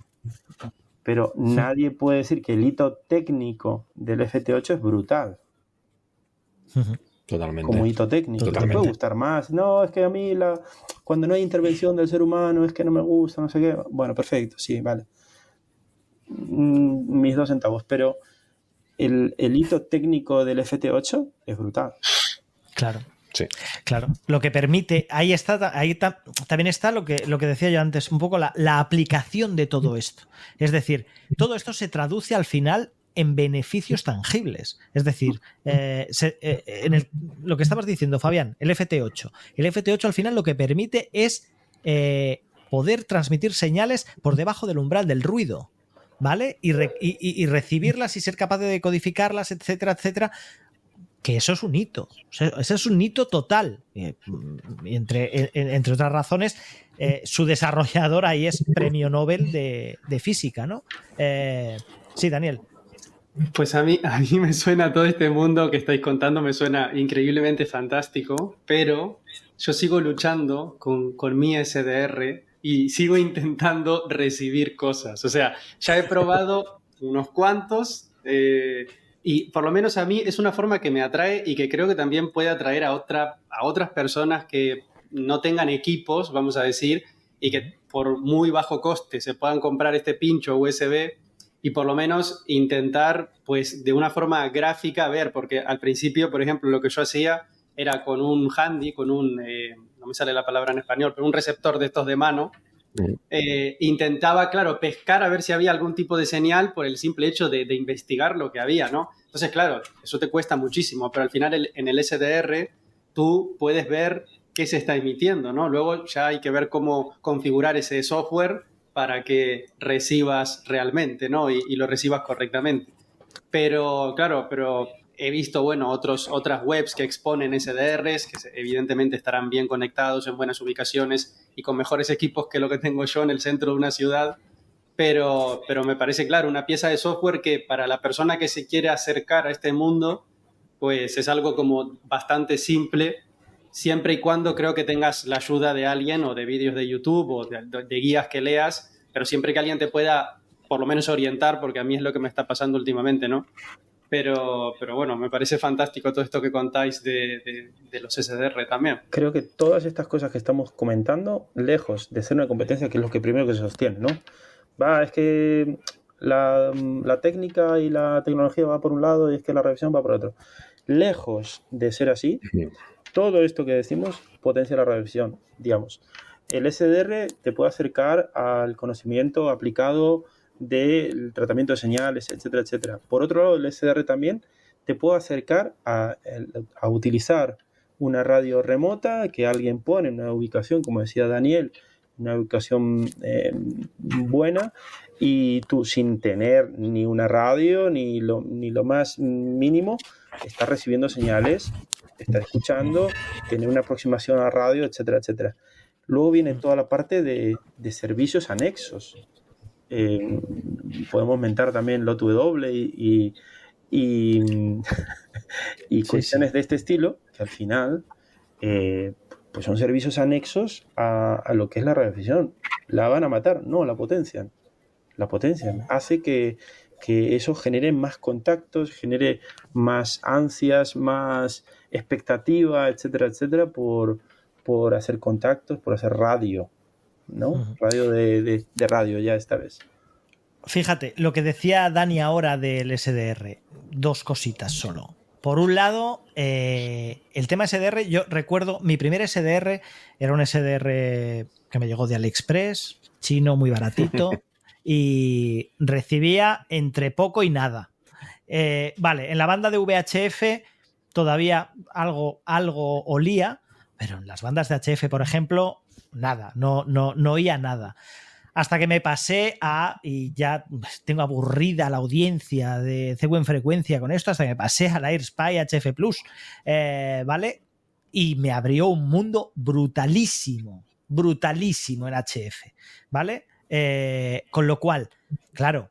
Pero nadie puede decir que el hito técnico del FT8 es brutal. Totalmente. Como hito técnico. Te puede gustar más. No, es que a mí cuando no hay intervención del ser humano es que no me gusta, no sé qué. Bueno, perfecto, sí, vale. Mis 2 centavos. Pero el hito técnico del FT8 es brutal. Claro. Sí. Claro, lo que permite, ahí también está lo que decía yo antes, un poco la aplicación de todo esto. Es decir, todo esto se traduce al final en beneficios tangibles. Es decir, lo que estabas diciendo, Fabián, el FT8. El FT8 al final lo que permite es poder transmitir señales por debajo del umbral del ruido, ¿vale? Y recibirlas y ser capaz de decodificarlas, etcétera, etcétera. Que eso es un hito, ese es un hito total. Entre otras razones, su desarrollador ahí es premio Nobel de física, ¿no? Sí, Daniel. Pues a mí me suena todo este mundo que estáis contando, me suena increíblemente fantástico, pero yo sigo luchando con mi SDR y sigo intentando recibir cosas. O sea, ya he probado unos cuantos... Y por lo menos a mí es una forma que me atrae y que creo que también puede atraer a otras personas que no tengan equipos, vamos a decir, y que por muy bajo coste se puedan comprar este pincho USB y por lo menos intentar, pues, de una forma gráfica ver, porque al principio, por ejemplo, lo que yo hacía era con un handy, con un, no me sale la palabra en español, pero un receptor de estos de mano. Intentaba, claro, pescar a ver si había algún tipo de señal por el simple hecho de investigar lo que había, ¿no? Entonces, claro, eso te cuesta muchísimo, pero al final en el SDR tú puedes ver qué se está emitiendo, ¿no? Luego ya hay que ver cómo configurar ese software para que recibas realmente, ¿no? Y lo recibas correctamente. Pero, claro, he visto, bueno, otras webs que exponen SDRs, que evidentemente estarán bien conectados en buenas ubicaciones y con mejores equipos que lo que tengo yo en el centro de una ciudad, pero me parece, claro, una pieza de software que para la persona que se quiere acercar a este mundo, pues es algo como bastante simple, siempre y cuando creo que tengas la ayuda de alguien o de vídeos de YouTube o de guías que leas, pero siempre que alguien te pueda por lo menos orientar, porque a mí es lo que me está pasando últimamente, ¿no? Pero bueno, me parece fantástico todo esto que contáis de los SDR también. Creo que todas estas cosas que estamos comentando, lejos de ser una competencia, que es lo que primero que se sostiene, ¿no? Es que la técnica y la tecnología va por un lado y es que la revisión va por otro. Lejos de ser así, todo esto que decimos potencia la revisión, digamos. El SDR te puede acercar al conocimiento aplicado del tratamiento de señales, etcétera, etcétera. Por otro lado, el SDR también te puede acercar a utilizar una radio remota que alguien pone en una ubicación, como decía Daniel, una ubicación buena, y tú sin tener ni una radio ni lo más mínimo estás recibiendo señales, estás escuchando, tener una aproximación a la radio, etcétera, etcétera. Luego viene toda la parte de servicios anexos. Podemos mentar también LOTW y cuestiones de este estilo, que al final pues son servicios anexos a lo que es la radiodifusión. ¿La van a matar? No, la potencian. La potencian. Hace que eso genere más contactos, genere más ansias, más expectativa, etcétera, etcétera, por hacer contactos, por hacer radio, ¿no? Radio de radio ya esta vez. Fíjate, lo que decía Dani ahora del SDR, dos cositas solo. Por un lado, el tema SDR, yo recuerdo, mi primer SDR era un SDR que me llegó de AliExpress, chino, muy baratito, y recibía entre poco y nada. Vale, en la banda de VHF todavía algo olía, pero en las bandas de HF, por ejemplo, nada, no oía nada. Hasta que me pasé y ya tengo aburrida la audiencia de CW en frecuencia con esto, hasta que me pasé al AirSpy HF Plus, ¿vale? Y me abrió un mundo brutalísimo en HF, ¿vale? Con lo cual, claro,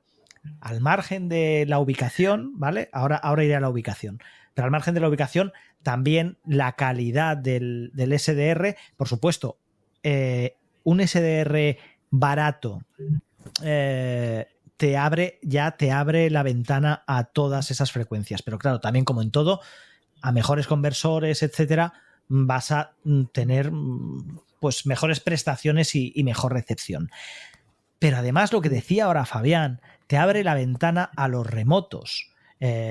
al margen de la ubicación, ¿vale? Ahora iré a la ubicación, pero al margen de la ubicación, también la calidad del SDR, por supuesto, un SDR barato te abre la ventana a todas esas frecuencias, pero claro, también como en todo, a mejores conversores, etcétera, vas a tener pues mejores prestaciones y mejor recepción. Pero además, lo que decía ahora Fabián, te abre la ventana a los remotos.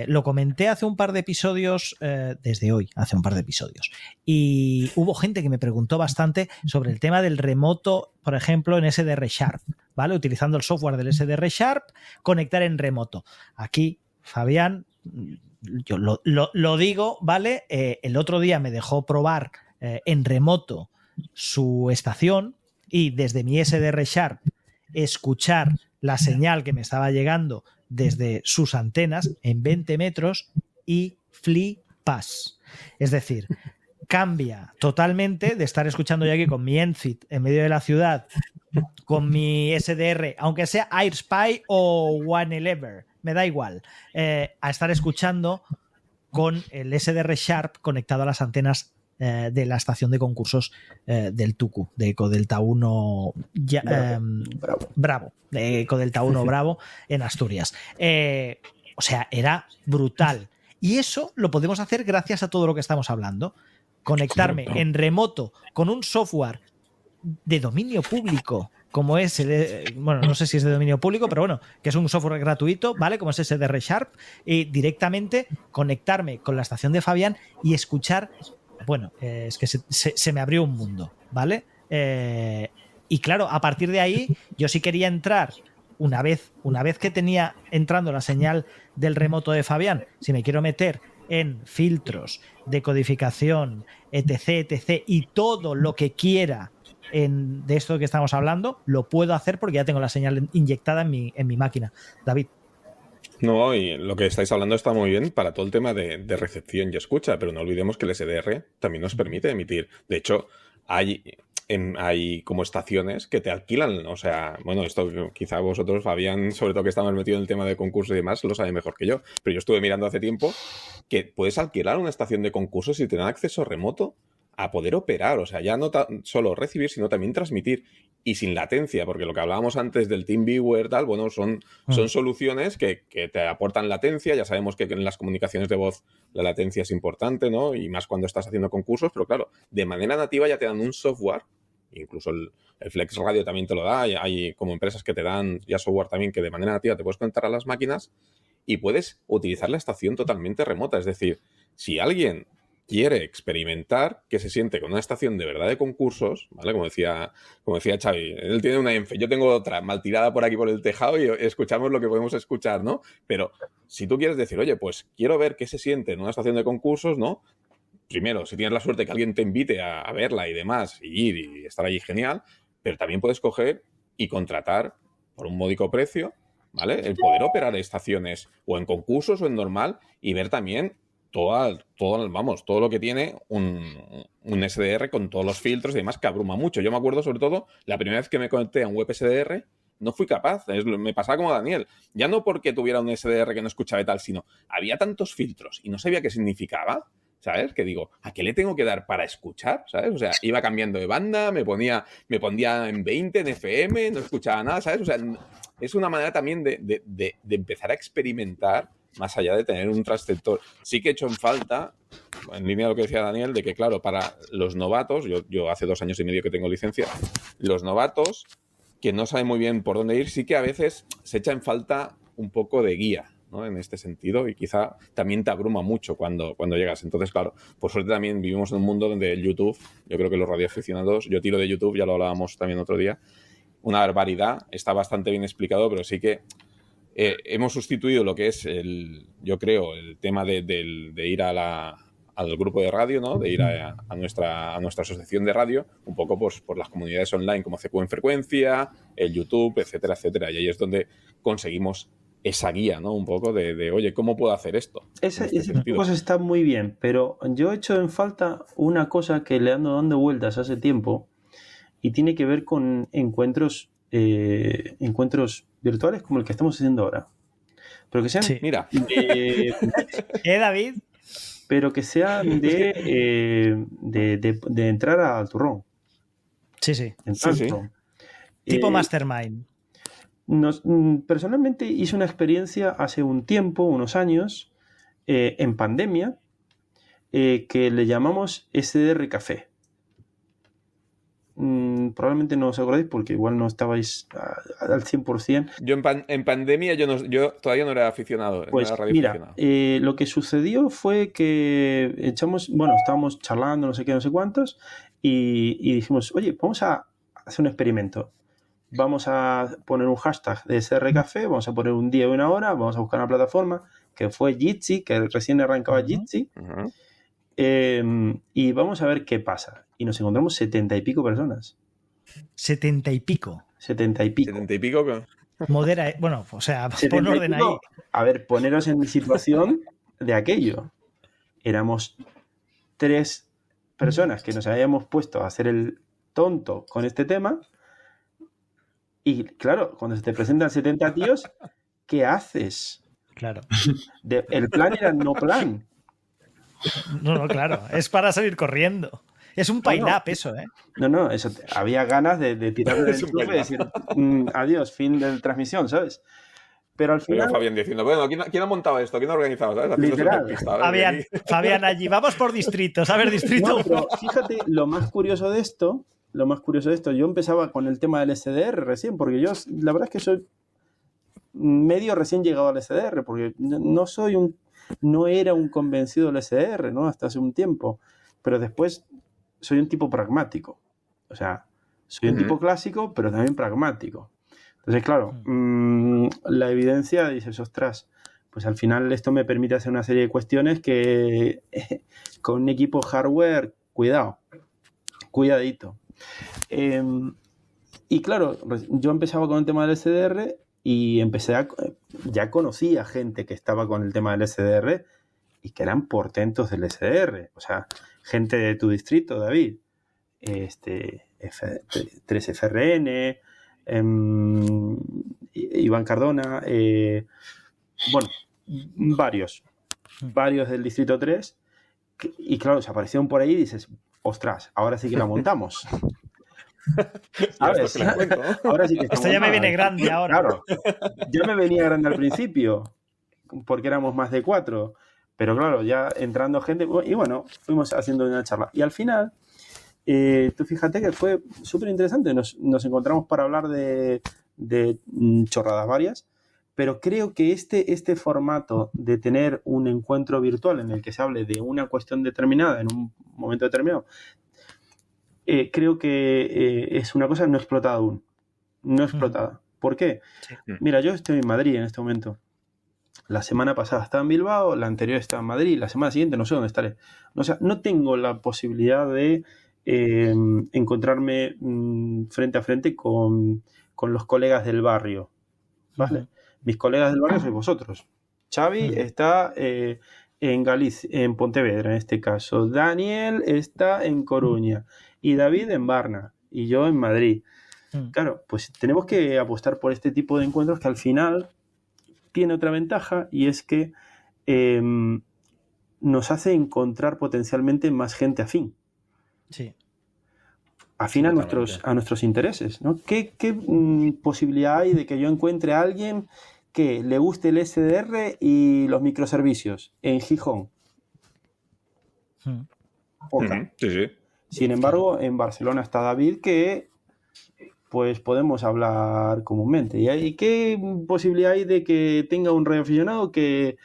Lo comenté hace un par de episodios, desde hoy, hace un par de episodios, y hubo gente que me preguntó bastante sobre el tema del remoto, por ejemplo, en SDR Sharp, ¿vale? Utilizando el software del SDR Sharp, conectar en remoto. Aquí, Fabián, yo lo digo, ¿vale? El otro día me dejó probar en remoto su estación y desde mi SDR Sharp escuchar la señal que me estaba llegando desde sus antenas en 20 metros y flipas. Es decir, cambia totalmente de estar escuchando yo aquí con mi Enfit en medio de la ciudad, con mi SDR, aunque sea AirSpy o OneElever, me da igual, a estar escuchando con el SDR Sharp conectado a las antenas de la estación de concursos del Tucu, de Ecodelta 1 Bravo, de Ecodelta 1 Bravo en Asturias. O sea, era brutal. Y eso lo podemos hacer gracias a todo lo que estamos hablando. Conectarme en remoto con un software de dominio público, como es bueno, no sé si es de dominio público, pero bueno, que es un software gratuito, ¿vale? Como es SDR Sharp, y directamente conectarme con la estación de Fabián y escuchar. Bueno, es que se me abrió un mundo, ¿vale? Y claro, a partir de ahí, yo sí quería entrar, una vez que tenía entrando la señal del remoto de Fabián, si me quiero meter en filtros, decodificación, etc., y todo lo que quiera de esto que estamos hablando, lo puedo hacer porque ya tengo la señal inyectada en mi máquina. David. No, y lo que estáis hablando está muy bien para todo el tema de recepción y escucha, pero no olvidemos que el SDR también nos permite emitir. De hecho, hay como estaciones que te alquilan, o sea, bueno, esto quizá vosotros, Fabián, sobre todo que está más metido en el tema de concursos y demás, lo sabe mejor que yo, pero yo estuve mirando hace tiempo que puedes alquilar una estación de concursos y tener acceso remoto a poder operar, o sea, ya no solo recibir, sino también transmitir y sin latencia, porque lo que hablábamos antes del TeamViewer, tal, bueno, son soluciones que te aportan latencia. Ya sabemos que en las comunicaciones de voz la latencia es importante, ¿no? Y más cuando estás haciendo concursos, pero claro, de manera nativa ya te dan un software incluso el Flex Radio también te lo da, y hay como empresas que te dan ya software también que de manera nativa te puedes conectar a las máquinas y puedes utilizar la estación totalmente remota. Es decir, si alguien quiere experimentar qué se siente con una estación de verdad de concursos, ¿vale? Como decía Xavi, él tiene una Enfe, yo tengo otra mal tirada por aquí por el tejado y escuchamos lo que podemos escuchar, ¿no? Pero si tú quieres decir, oye, pues quiero ver qué se siente en una estación de concursos, ¿no? Primero, si tienes la suerte que alguien te invite a verla y demás, y ir y estar allí, genial, pero también puedes coger y contratar por un módico precio, ¿vale? El poder operar estaciones o en concursos o en normal y ver también todo lo que tiene un SDR con todos los filtros y demás, que abruma mucho. Yo me acuerdo, sobre todo, la primera vez que me conecté a un web SDR, no fui capaz. Me pasaba como a Daniel. Ya no porque tuviera un SDR que no escuchaba y tal, sino había tantos filtros y no sabía qué significaba, ¿sabes? Que digo, ¿a qué le tengo que dar para escuchar? ¿Sabes? O sea, iba cambiando de banda, me ponía en 20, en FM, no escuchaba nada, ¿sabes? O sea, es una manera también de empezar a experimentar más allá de tener un transceptor. Sí que he hecho en falta, en línea de lo que decía Daniel, de que, claro, para los novatos, yo hace 2 años y medio que tengo licencia, los novatos que no saben muy bien por dónde ir, sí que a veces se echa en falta un poco de guía, ¿no? En este sentido, y quizá también te abruma mucho cuando llegas. Entonces, claro, por suerte también vivimos en un mundo donde el YouTube, yo creo que los radioaficionados, yo tiro de YouTube, ya lo hablábamos también otro día, una barbaridad, está bastante bien explicado, pero sí que hemos sustituido lo que es yo creo, el tema de ir al grupo de radio, ¿no? De ir a nuestra asociación de radio, un poco por las comunidades online como CQ en Frecuencia, el YouTube, etcétera, etcétera. Y ahí es donde conseguimos esa guía, ¿no? Un poco de oye, ¿cómo puedo hacer esto? Esa cosa está muy bien, pero yo he hecho en falta una cosa que le ando dando vueltas hace tiempo y tiene que ver con encuentros virtuales como el que estamos haciendo ahora. Pero que sean mira. David. Pero que sean de entrar al turrón. Sí. Tipo Mastermind. Personalmente hice una experiencia hace un tiempo, unos años, en pandemia, que le llamamos SDR Café. Probablemente no os acordáis porque igual no estabais al 100%. Yo en pandemia yo todavía no era aficionado. Pues no era radio mira, aficionado. lo que sucedió fue que estábamos charlando no sé qué, no sé cuántos y dijimos, oye, vamos a hacer un experimento. Vamos a poner un hashtag de SDR Café, vamos a poner un día y una hora, vamos a buscar una plataforma que fue Jitsi, que recién arrancaba Jitsi. Uh-huh. Y vamos a ver qué pasa. Y nos encontramos 70 y pico personas. 70 y pico. 70 y pico. 70 y pico. Modera, bueno, o sea, pon orden ahí. A ver, poneros en mi situación de aquello. Éramos 3 personas que nos habíamos puesto a hacer el tonto con este tema. Y claro, cuando se te presentan 70 tíos, ¿qué haces? Claro. El plan era no plan. No, claro. Es para salir corriendo. Es un pile-up eso, ¿eh? No, eso. Había ganas de tirar del enchufe y decir adiós, fin de transmisión, ¿sabes? Pero al final... Pero Fabián diciendo, bueno, ¿quién ha montado esto? ¿Quién ha organizado? ¿Sabes? Literal. Fabián allí, vamos por distritos. A ver, distrito. No, pero fíjate, lo más curioso de esto, yo empezaba con el tema del SDR recién, porque yo, la verdad es que soy medio recién llegado al SDR, porque no era un convencido del SDR, ¿no? Hasta hace un tiempo. Pero después soy un tipo pragmático. O sea, soy un tipo clásico, pero también pragmático. Entonces, claro, la evidencia, dices, ostras, pues al final esto me permite hacer una serie de cuestiones que con un equipo hardware, cuidadito. Y claro, yo empezaba con el tema del SDR y ya conocía gente que estaba con el tema del SDR y que eran portentos del SDR. O sea, gente de tu distrito, David. 3FRN, Iván Cardona, varios del distrito 3. Y claro, se aparecieron por ahí y dices, ostras, ahora sí que la montamos. ¿Sabes? Ahora sí que esto ya me viene grande ahora. Claro, ya me venía grande al principio, porque éramos más de 4. Pero claro, ya entrando gente, y bueno, fuimos haciendo una charla. Y al final, tú fíjate que fue súper interesante. Nos encontramos para hablar de chorradas varias, pero creo que este formato de tener un encuentro virtual en el que se hable de una cuestión determinada en un momento determinado, creo que es una cosa no explotada aún. No explotada. ¿Por qué? Sí. Mira, yo estoy en Madrid en este momento. La semana pasada estaba en Bilbao, la anterior estaba en Madrid, la semana siguiente no sé dónde estaré. O sea, no tengo la posibilidad de encontrarme frente a frente con los colegas del barrio. ¿Vale? Mis colegas del barrio sois vosotros. Xavi está en Galicia, en Pontevedra en este caso. Daniel está en Coruña. Y David en Varna. Y yo en Madrid. Claro, pues tenemos que apostar por este tipo de encuentros que al final tiene otra ventaja, y es que nos hace encontrar potencialmente más gente afín. Sí. Afín a nuestros intereses, ¿no? ¿Qué posibilidad hay de que yo encuentre a alguien que le guste el SDR y los microservicios en Gijón? Poca. Sí. Sin embargo, en Barcelona está David, que pues podemos hablar comúnmente. ¿Y qué posibilidad hay de que tenga un radioaficionado que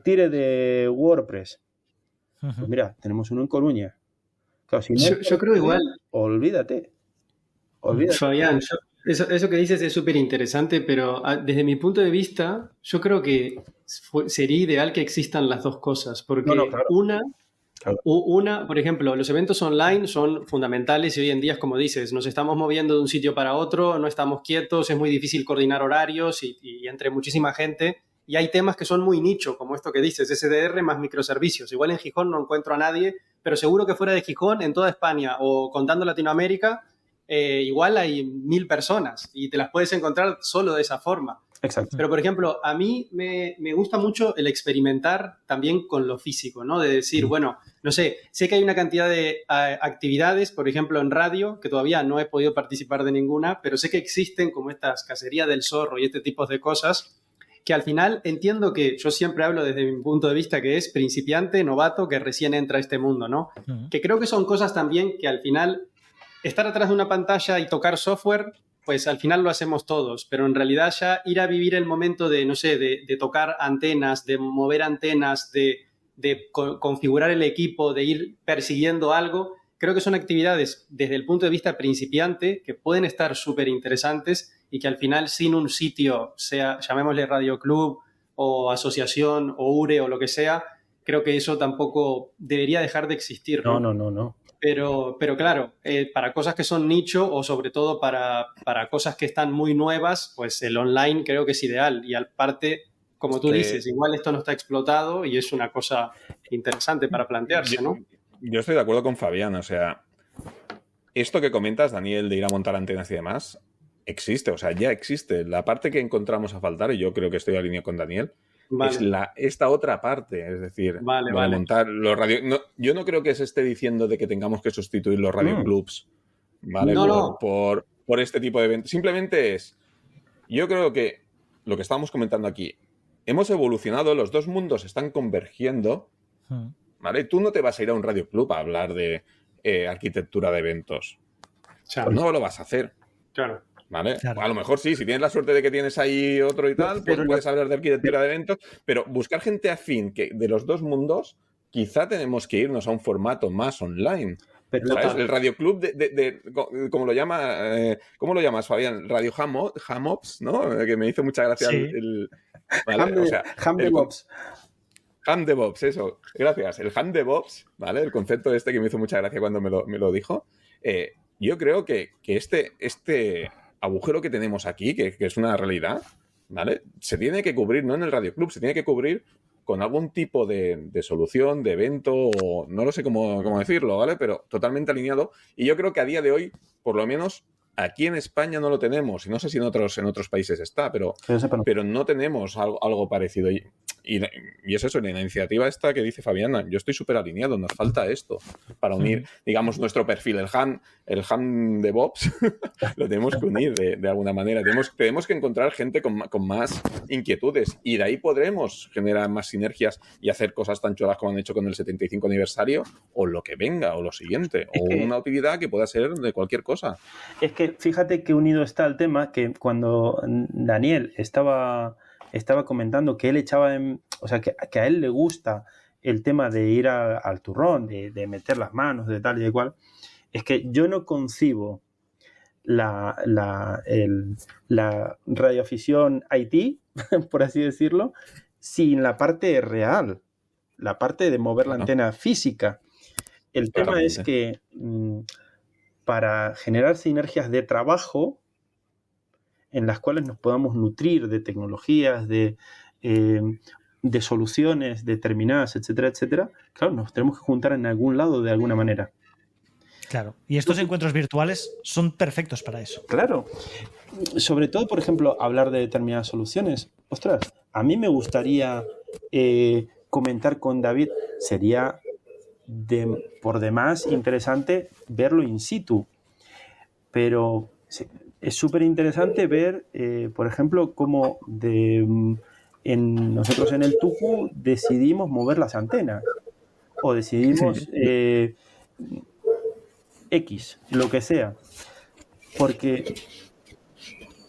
tire de WordPress? Pues mira, tenemos uno en Coruña. Claro, si no yo creo igual. Olvídate. Fabián, eso que dices es súper interesante, pero desde mi punto de vista, yo creo que sería ideal que existan las dos cosas, porque claro. Una, por ejemplo, los eventos online son fundamentales y hoy en día es como dices, nos estamos moviendo de un sitio para otro, no estamos quietos, es muy difícil coordinar horarios y entre muchísima gente. Y hay temas que son muy nicho, como esto que dices, SDR más microservicios. Igual en Gijón no encuentro a nadie, pero seguro que fuera de Gijón, en toda España o contando Latinoamérica, igual hay 1000 personas y te las puedes encontrar solo de esa forma. Exacto. Pero, por ejemplo, a mí me gusta mucho el experimentar también con lo físico, ¿no? De decir, bueno, no sé que hay una cantidad de actividades, por ejemplo, en radio, que todavía no he podido participar de ninguna, pero sé que existen como estas cacerías del zorro y este tipo de cosas que al final entiendo que yo siempre hablo desde mi punto de vista que es principiante, novato, que recién entra a este mundo, ¿no? Que creo que son cosas también que al final estar atrás de una pantalla y tocar software, pues al final lo hacemos todos, pero en realidad ya ir a vivir el momento de, no sé, de tocar antenas, de mover antenas, de configurar el equipo, de ir persiguiendo algo, creo que son actividades desde el punto de vista principiante que pueden estar súper interesantes y que al final sin un sitio, sea, llamémosle Radio Club o asociación o URE o lo que sea, creo que eso tampoco debería dejar de existir, ¿no? No. Pero claro, para cosas que son nicho o sobre todo para cosas que están muy nuevas, pues el online creo que es ideal. Y aparte, como tú dices, igual esto no está explotado y es una cosa interesante para plantearse, ¿no? Yo estoy de acuerdo con Fabián, o sea, esto que comentas, Daniel, de ir a montar antenas y demás, existe, o sea, ya existe. La parte que encontramos a faltar, y yo creo que estoy alineado con Daniel, Vale. es esta otra parte, es decir, Vale. montar los radio... No, yo no creo que se esté diciendo de que tengamos que sustituir los radioclubs, ¿vale? Por este tipo de eventos. Simplemente yo creo que lo que estábamos comentando aquí, hemos evolucionado, los dos mundos están convergiendo, ¿vale? Tú no te vas a ir a un radioclub a hablar de arquitectura de eventos. Claro. No lo vas a hacer. Claro. ¿Vale? Claro. A lo mejor sí, si tienes la suerte de que tienes ahí otro y tal, pues puedes hablar de arquitectura de eventos, pero buscar gente afín que de los dos mundos, quizá tenemos que irnos a un formato más online. ¿Sabes? El radioclub ¿cómo lo llamas, Fabián? Radio Hamops, ¿no? Que me hizo mucha gracia Sí. Ham DevOps. Ham DevOps, eso. Gracias. El Ham DevOps, ¿vale? El concepto que me hizo mucha gracia cuando me lo dijo. Yo creo que este agujero que tenemos aquí, que es una realidad, ¿vale? Se tiene que cubrir, no en el radioclub, se tiene que cubrir con algún tipo de solución, de evento, o no lo sé cómo decirlo, ¿vale? Pero totalmente alineado. Y yo creo que a día de hoy, por lo menos aquí en España no lo tenemos. Y no sé si en otros países está, pero no tenemos algo parecido. Y Y es eso, la iniciativa esta que dice Fabiana, yo estoy súper alineado, nos falta esto para unir, digamos, nuestro perfil, el ham DevOps, lo tenemos que unir de alguna manera. Tenemos que encontrar gente con más inquietudes y de ahí podremos generar más sinergias y hacer cosas tan chulas como han hecho con el 75 aniversario o lo que venga, o lo siguiente, una utilidad que pueda ser de cualquier cosa. Es que fíjate que unido está el tema que cuando Daniel estaba comentando que él echaba o sea, que a él le gusta el tema de ir al turrón, de meter las manos, de tal y de cual, es que yo no concibo la radioafición IT, por así decirlo, sin la parte real, la parte de mover la antena física. El tema es que para generar sinergias de trabajo en las cuales nos podamos nutrir de tecnologías, de soluciones determinadas, etcétera, etcétera, claro, nos tenemos que juntar en algún lado de alguna manera. Claro, y estos encuentros virtuales son perfectos para eso. Claro, sobre todo, por ejemplo, hablar de determinadas soluciones. Ostras, a mí me gustaría comentar con David, sería por demás interesante verlo in situ, pero es súper interesante ver, por ejemplo, cómo nosotros en el Tuju decidimos mover las antenas o decidimos X, lo que sea. Porque,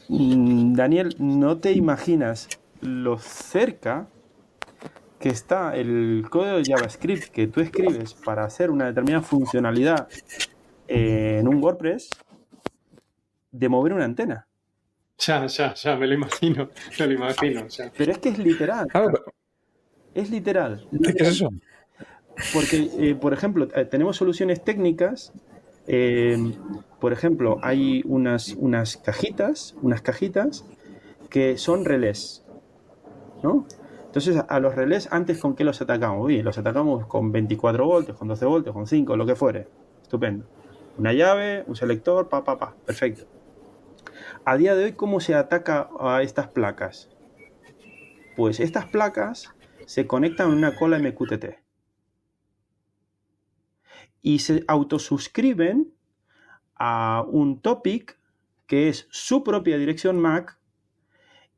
Daniel, no te imaginas lo cerca que está el código de JavaScript que tú escribes para hacer una determinada funcionalidad en un WordPress de mover una antena. Ya, me lo imagino. Ya. Pero es que es literal. Es literal. ¿Qué es eso? Porque, por ejemplo, tenemos soluciones técnicas. Por ejemplo, hay unas cajitas que son relés, ¿no? Entonces, a los relés, antes, ¿con qué los atacamos? Bien, los atacamos con 24 voltios, con 12 voltios, con 5, lo que fuere. Estupendo. Una llave, un selector, perfecto. A día de hoy, ¿cómo se ataca a estas placas? Pues estas placas se conectan a una cola MQTT y se autosuscriben a un topic que es su propia dirección MAC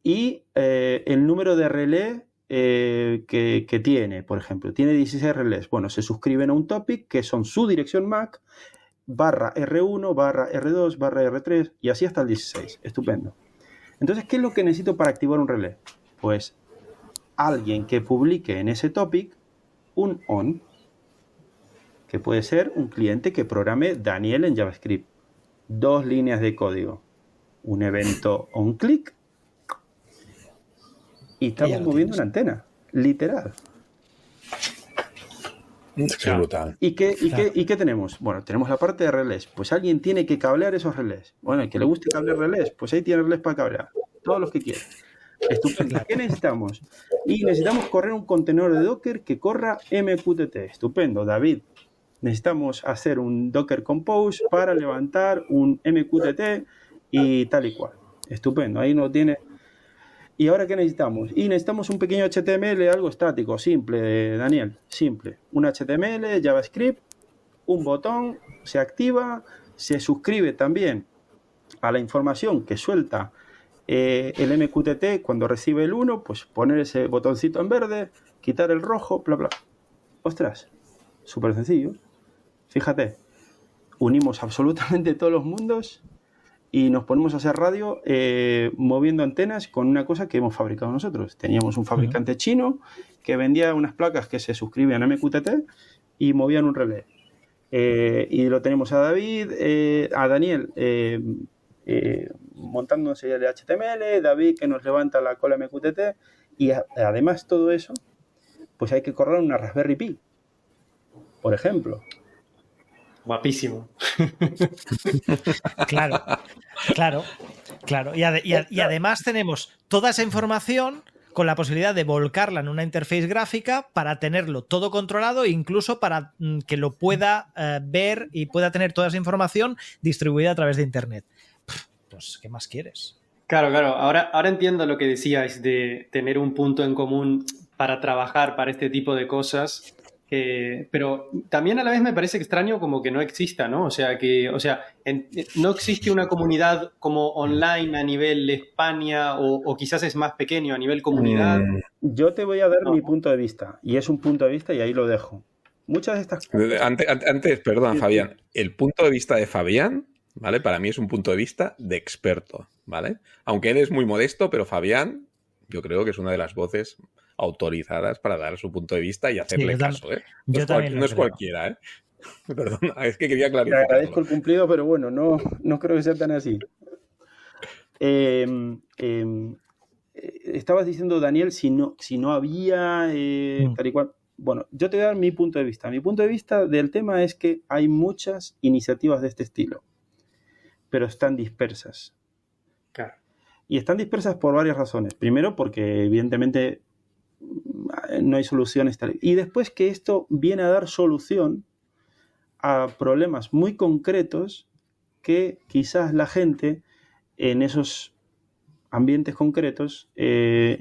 y el número de relé que tiene, por ejemplo. Tiene 16 relés. Bueno, se suscriben a un topic que son su dirección MAC /R1, /R2, /R3 y así hasta el 16. Estupendo. Entonces, ¿qué es lo que necesito para activar un relé? Pues alguien que publique en ese topic un on, que puede ser un cliente que programe Daniel en JavaScript. 2 líneas de código. Un evento onClick y estamos moviendo una antena. Literal. Qué brutal. ¿Y qué tenemos? Bueno, tenemos la parte de relés. Pues alguien tiene que cablear esos relés. Bueno, el que le guste cablear relés, pues ahí tiene relés para cablear. Todos los que quieran. Estupendo. ¿Qué necesitamos? Y necesitamos correr un contenedor de Docker que corra MQTT. Estupendo, David. Necesitamos hacer un Docker Compose para levantar un MQTT y tal y cual. Estupendo. Ahí no tiene... ¿Y ahora qué necesitamos? Y necesitamos un pequeño HTML, algo estático, simple, Daniel, simple. Un HTML, JavaScript, un botón, se activa, se suscribe también a la información que suelta el MQTT cuando recibe el 1, pues poner ese botoncito en verde, quitar el rojo, bla, bla. Ostras, súper sencillo. Fíjate, unimos absolutamente todos los mundos y nos ponemos a hacer radio moviendo antenas con una cosa que hemos fabricado nosotros. Teníamos un fabricante chino que vendía unas placas que se suscribían a MQTT y movían un relé. Y lo tenemos a Daniel montándose el HTML, David que nos levanta la cola MQTT y además todo eso, pues hay que correr una Raspberry Pi, por ejemplo. Guapísimo. Claro. Y además tenemos toda esa información con la posibilidad de volcarla en una interface gráfica para tenerlo todo controlado e incluso para que lo pueda ver y pueda tener toda esa información distribuida a través de Internet. Pues, ¿qué más quieres? Claro. Ahora entiendo lo que decíais de tener un punto en común para trabajar para este tipo de cosas. Pero también a la vez me parece extraño como que no exista, ¿no? No existe una comunidad como online a nivel España o quizás es más pequeño a nivel comunidad. Yo te voy a dar mi punto de vista, y es un punto de vista y ahí lo dejo. Muchas de estas cosas... Antes, perdón, Fabián. El punto de vista de Fabián, ¿vale? Para mí es un punto de vista de experto, ¿vale? Aunque él es muy modesto, pero Fabián, yo creo que es una de las voces autorizadas para dar su punto de vista y hacerle caso, ¿eh? No es cualquiera, ¿eh? Perdón, es que quería clarificar. Te agradezco el cumplido, pero bueno, no creo que sea tan así. Estabas diciendo, Daniel, si no había tal y cual. Bueno, yo te voy a dar mi punto de vista. Mi punto de vista del tema es que hay muchas iniciativas de este estilo, pero están dispersas. Claro. Y están dispersas por varias razones. Primero, porque evidentemente no hay soluciones. Y después que esto viene a dar solución a problemas muy concretos que quizás la gente en esos ambientes concretos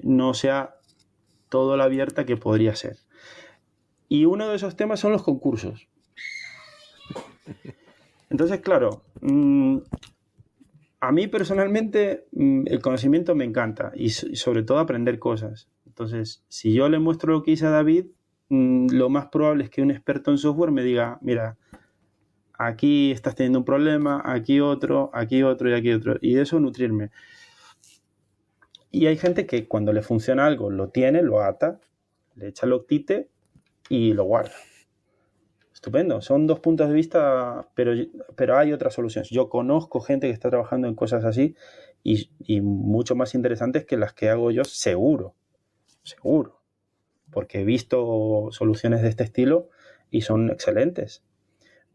no sea todo la abierta que podría ser. Y uno de esos temas son los concursos. Entonces, claro, a mí personalmente el conocimiento me encanta y sobre todo aprender cosas. Entonces, si yo le muestro lo que hice a David, lo más probable es que un experto en software me diga, mira, aquí estás teniendo un problema, aquí otro y aquí otro. Y de eso nutrirme. Y hay gente que cuando le funciona algo, lo tiene, lo ata, le echa el octite y lo guarda. Estupendo. Son dos puntos de vista, pero hay otras soluciones. Yo conozco gente que está trabajando en cosas así y mucho más interesantes que las que hago yo, seguro. Porque he visto soluciones de este estilo y son excelentes.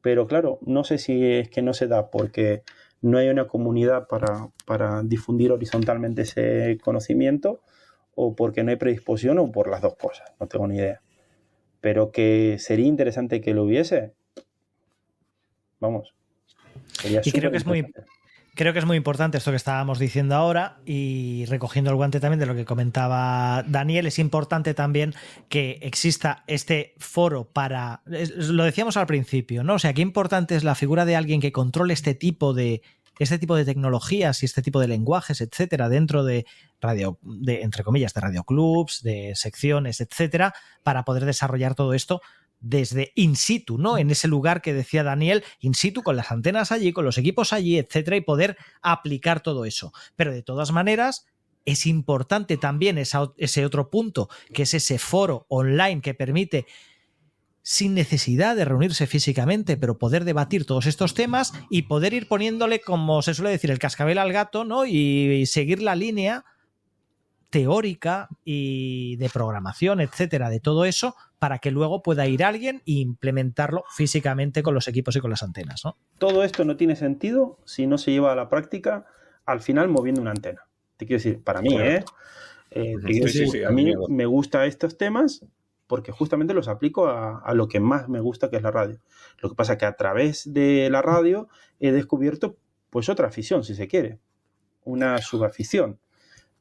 Pero claro, no sé si es que no se da porque no hay una comunidad para difundir horizontalmente ese conocimiento o porque no hay predisposición o por las dos cosas. No tengo ni idea. Pero que sería interesante que lo hubiese. Vamos. Sería y creo que es muy importante esto que estábamos diciendo ahora y recogiendo el guante también de lo que comentaba Daniel, es importante también que exista este foro para, lo decíamos al principio, ¿no? O sea, qué importante es la figura de alguien que controle este tipo de tecnologías y este tipo de lenguajes, etcétera, dentro de entre comillas, de radioclubs, de secciones, etcétera, para poder desarrollar todo esto desde in situ, ¿no? En ese lugar que decía Daniel, in situ, con las antenas allí, con los equipos allí, etcétera, y poder aplicar todo eso. Pero de todas maneras, es importante también ese otro punto, que es ese foro online que permite, sin necesidad de reunirse físicamente, pero poder debatir todos estos temas y poder ir poniéndole, como se suele decir, el cascabel al gato, ¿no? Y seguir la línea teórica y de programación, etcétera, de todo eso, para que luego pueda ir alguien e implementarlo físicamente con los equipos y con las antenas, ¿no? Todo esto no tiene sentido si no se lleva a la práctica al final moviendo una antena. Te quiero decir, para mí, Claro. A mí me gustan estos temas porque justamente los aplico a lo que más me gusta, que es la radio. Lo que pasa es que a través de la radio he descubierto pues otra afición, si se quiere, una subafición.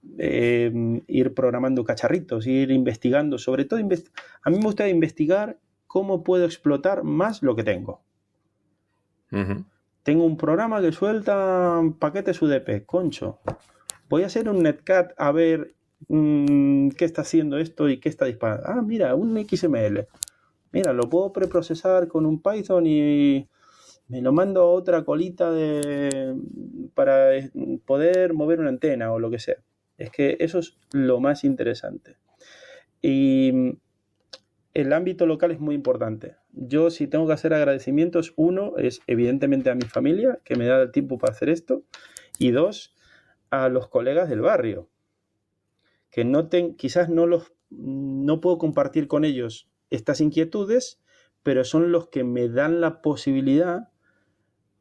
Ir programando cacharritos, ir investigando, sobre todo a mí me gusta investigar cómo puedo explotar más lo que tengo. Tengo un programa que suelta paquetes UDP, concho, voy a hacer un netcat a ver qué está haciendo esto y qué está disparando. Mira, un XML, mira, lo puedo preprocesar con un Python y me lo mando a otra colita para poder mover una antena o lo que sea. Es que eso es lo más interesante. Y el ámbito local es muy importante. Yo, si tengo que hacer agradecimientos, uno es evidentemente a mi familia, que me da el tiempo para hacer esto, y dos, a los colegas del barrio, que quizás no puedo compartir con ellos estas inquietudes, pero son los que me dan la posibilidad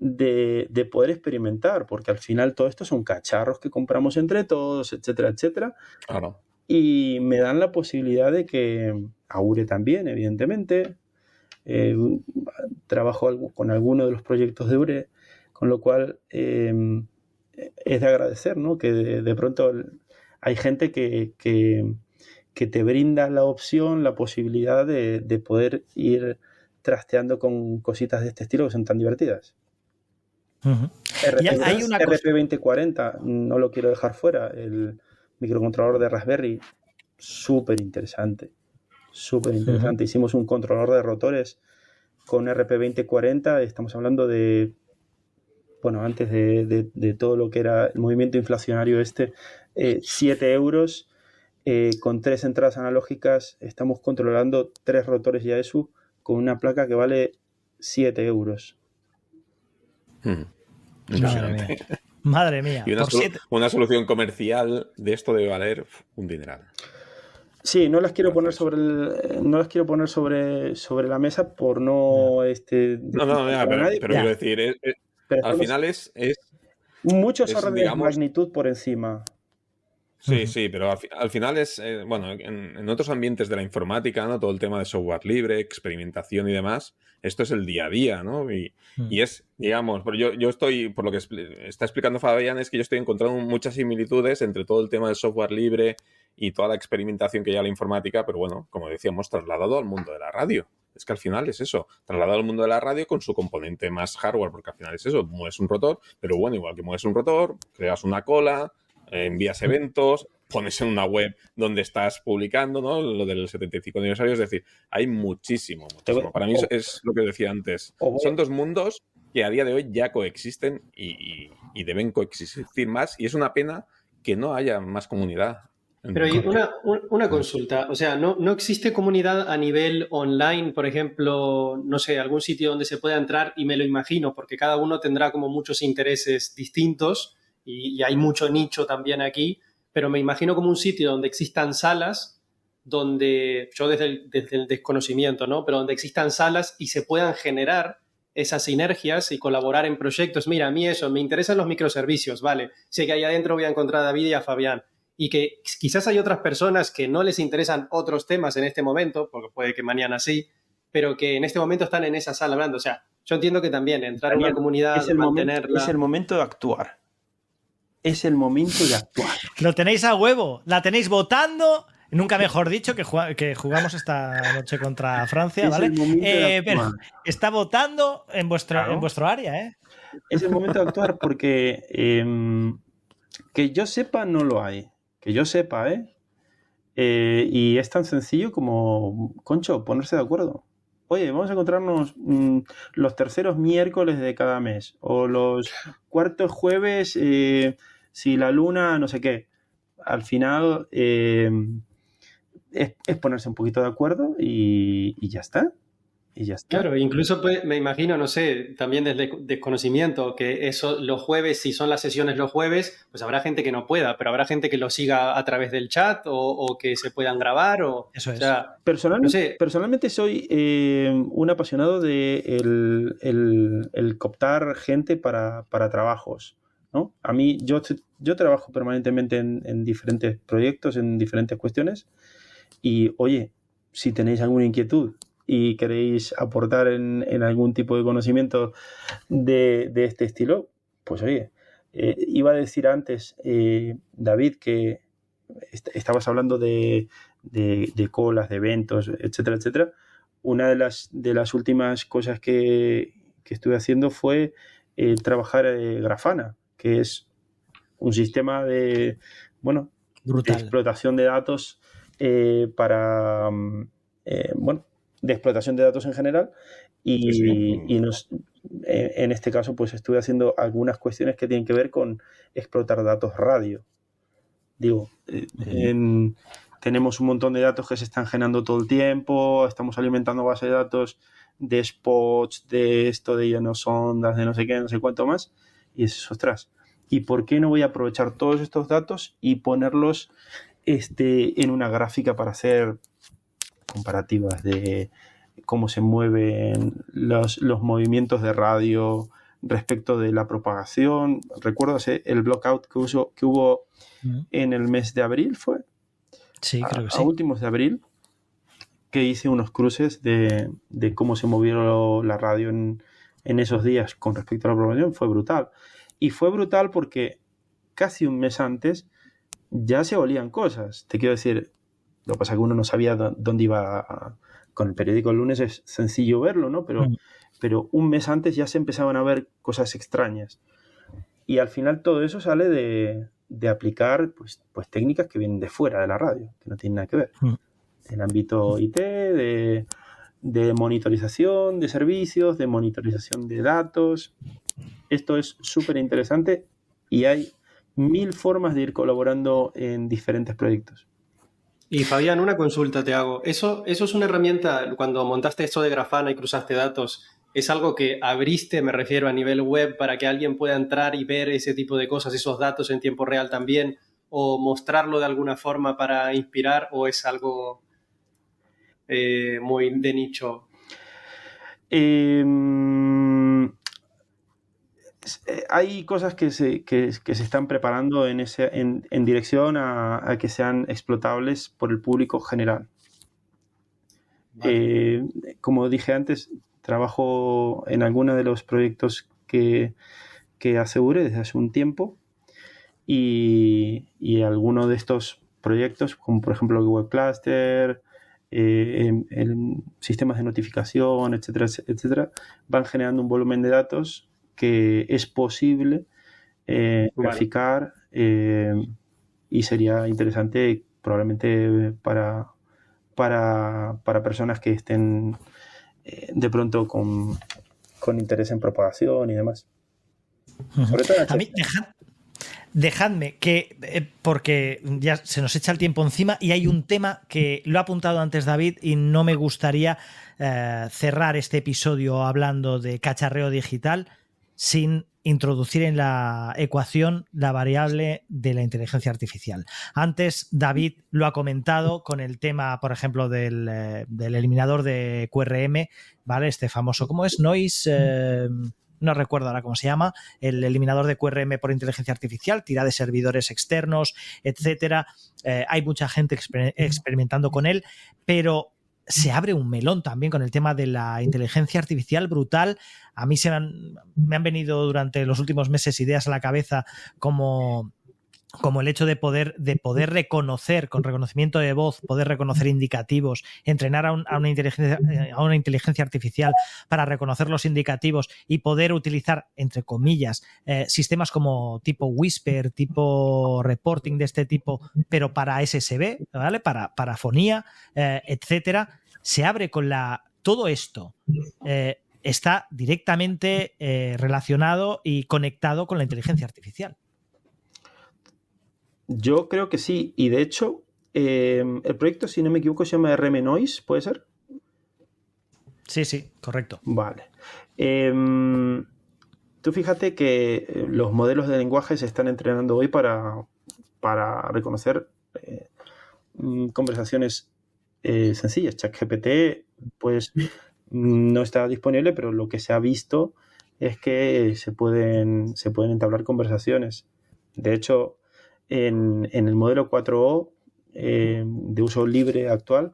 de poder experimentar, porque al final todo esto son cacharros que compramos entre todos, etcétera, etcétera. Claro. Y me dan la posibilidad de que Aure también, evidentemente, trabajo con alguno de los proyectos de Aure, con lo cual es de agradecer, ¿no? Que de pronto hay gente que que te brinda la opción, la posibilidad de poder ir trasteando con cositas de este estilo que son tan divertidas. Uh-huh. RP2040, no lo quiero dejar fuera, el microcontrolador de Raspberry, súper interesante. Uh-huh. Hicimos un controlador de rotores con RP2040, estamos hablando de, bueno, antes de todo lo que era el movimiento inflacionario 7 euros, con 3 entradas analógicas, estamos controlando 3 rotores Yaesu con una placa que vale 7 euros. Madre mía. Y una solución comercial de esto debe valer un dineral. Sí, no las quiero poner sobre la mesa por no pero quiero decir, al final es muchos órdenes de magnitud por encima. Sí, pero al final es, bueno, en otros ambientes de la informática, ¿no? Todo el tema de software libre, experimentación y demás, esto es el día a día, ¿no? Y es, digamos, pero yo estoy, por lo que está explicando Fabián, es que yo estoy encontrando muchas similitudes entre todo el tema del software libre y toda la experimentación que lleva la informática, pero bueno, como decíamos, trasladado al mundo de la radio. Es que al final es eso, trasladado al mundo de la radio con su componente más hardware, porque al final es eso, mueves un rotor, pero bueno, igual que mueves un rotor, creas una cola, envías eventos, pones en una web donde estás publicando, ¿no? Lo del 75 aniversario, es decir, hay muchísimo. Para mí es lo que decía antes. Son dos mundos que a día de hoy ya coexisten y deben coexistir más, y es una pena que no haya más comunidad. Pero hay una consulta, o sea, ¿no existe comunidad a nivel online, por ejemplo, no sé, algún sitio donde se pueda entrar? Y me lo imagino, porque cada uno tendrá como muchos intereses distintos y hay mucho nicho también aquí, pero me imagino como un sitio donde existan salas, donde, yo desde el desconocimiento, ¿no? Pero donde existan salas y se puedan generar esas sinergias y colaborar en proyectos. Mira, a mí eso, me interesan los microservicios, vale, sé que ahí adentro voy a encontrar a David y a Fabián, y que quizás hay otras personas que no les interesan otros temas en este momento, porque puede que mañana sí, pero que en este momento están en esa sala hablando. O sea, yo entiendo que también entrar en una comunidad, mantenerla... Es el momento de actuar. Es el momento de actuar. Lo tenéis a huevo, la tenéis votando, nunca mejor dicho, que jugamos esta noche contra Francia, ¿vale? Pero está votando en vuestro área, ¿eh? Es el momento de actuar porque que yo sepa no lo hay. Que yo sepa, y es tan sencillo como, concho, ponerse de acuerdo. Oye, vamos a encontrarnos los terceros miércoles de cada mes o los cuartos jueves si la luna no sé qué. Al final es ponerse un poquito de acuerdo y ya está. Y ya está. Claro, incluso me imagino, no sé, también desde desconocimiento, que eso los jueves, si son las sesiones los jueves, pues habrá gente que no pueda, pero habrá gente que lo siga a través del chat o que se puedan grabar. Eso es. O sea, Personalmente soy un apasionado de el cooptar gente para trabajos, ¿no? A mí, yo trabajo permanentemente en diferentes proyectos, en diferentes cuestiones, y oye, si tenéis alguna inquietud y queréis aportar en algún tipo de conocimiento de este estilo, pues oye, iba a decir antes, David, que estabas hablando de colas, de eventos, etcétera, etcétera. Una de las últimas cosas que estuve haciendo fue trabajar Grafana, que es un sistema de explotación de datos para de explotación de datos en general y en este caso pues estuve haciendo algunas cuestiones que tienen que ver con explotar datos radio. Digo, tenemos un montón de datos que se están generando todo el tiempo, estamos alimentando bases de datos de spots, de esto, de ionosondas, de no sé qué, no sé cuánto más, y es, ostras, ¿y por qué no voy a aprovechar todos estos datos y ponerlos en una gráfica para hacer comparativas de cómo se mueven los movimientos de radio respecto de la propagación? Recuerdo el blockout que hubo en el mes de abril, ¿fue? Sí, creo que sí. A últimos de abril, que hice unos cruces de cómo se movió la radio en esos días con respecto a la propagación. Fue brutal. Y fue brutal porque casi un mes antes ya se olían cosas. Te quiero decir, Lo que pasa es que uno no sabía dónde iba. Con el periódico el lunes es sencillo verlo, ¿no? Pero un mes antes ya se empezaban a ver cosas extrañas. Y al final todo eso sale de aplicar pues técnicas que vienen de fuera de la radio, que no tienen nada que ver. Del ámbito IT, de monitorización de servicios, de monitorización de datos. Esto es súper interesante y hay 1000 formas de ir colaborando en diferentes proyectos. Y Fabián, una consulta te hago. ¿Eso es una herramienta, cuando montaste esto de Grafana y cruzaste datos, es algo que abriste, me refiero, a nivel web para que alguien pueda entrar y ver ese tipo de cosas, esos datos en tiempo real también, o mostrarlo de alguna forma para inspirar, o es algo muy de nicho? Hay cosas que se están preparando en dirección a que sean explotables por el público general. Vale. Como dije antes, trabajo en algunos de los proyectos que aseguré desde hace un tiempo y algunos de estos proyectos, como por ejemplo el Web Cluster, sistemas de notificación, etcétera, etcétera, van generando un volumen de datos que es posible graficar y sería interesante probablemente para personas que estén de pronto con interés en propagación y demás. Sobre todo a mí, dejadme que, porque ya se nos echa el tiempo encima y hay un tema que lo ha apuntado antes David y no me gustaría cerrar este episodio hablando de cacharreo digital sin introducir en la ecuación la variable de la inteligencia artificial. Antes David lo ha comentado con el tema, por ejemplo, del eliminador de QRM, ¿vale? Este famoso, ¿cómo es? Noise... no recuerdo ahora cómo se llama, el eliminador de QRM por inteligencia artificial, tira de servidores externos, etcétera. Hay mucha gente experimentando con él, pero se abre un melón también con el tema de la inteligencia artificial brutal. A mí me han venido durante los últimos meses ideas a la cabeza como el hecho de poder reconocer, con reconocimiento de voz, poder reconocer indicativos, entrenar a una inteligencia artificial para reconocer los indicativos y poder utilizar, entre comillas, sistemas como tipo Whisper, tipo reporting de este tipo, pero para SSB, ¿vale? Para fonía, etcétera. Se abre con todo esto. Está directamente relacionado y conectado con la inteligencia artificial. Yo creo que sí, y de hecho el proyecto, si no me equivoco, se llama RM Noise, ¿puede ser? Sí, correcto. Vale. Tú fíjate que los modelos de lenguaje se están entrenando hoy para reconocer conversaciones sencillas. ChatGPT pues no está disponible, pero lo que se ha visto es que se pueden entablar conversaciones. De hecho, en el modelo 4O de uso libre actual,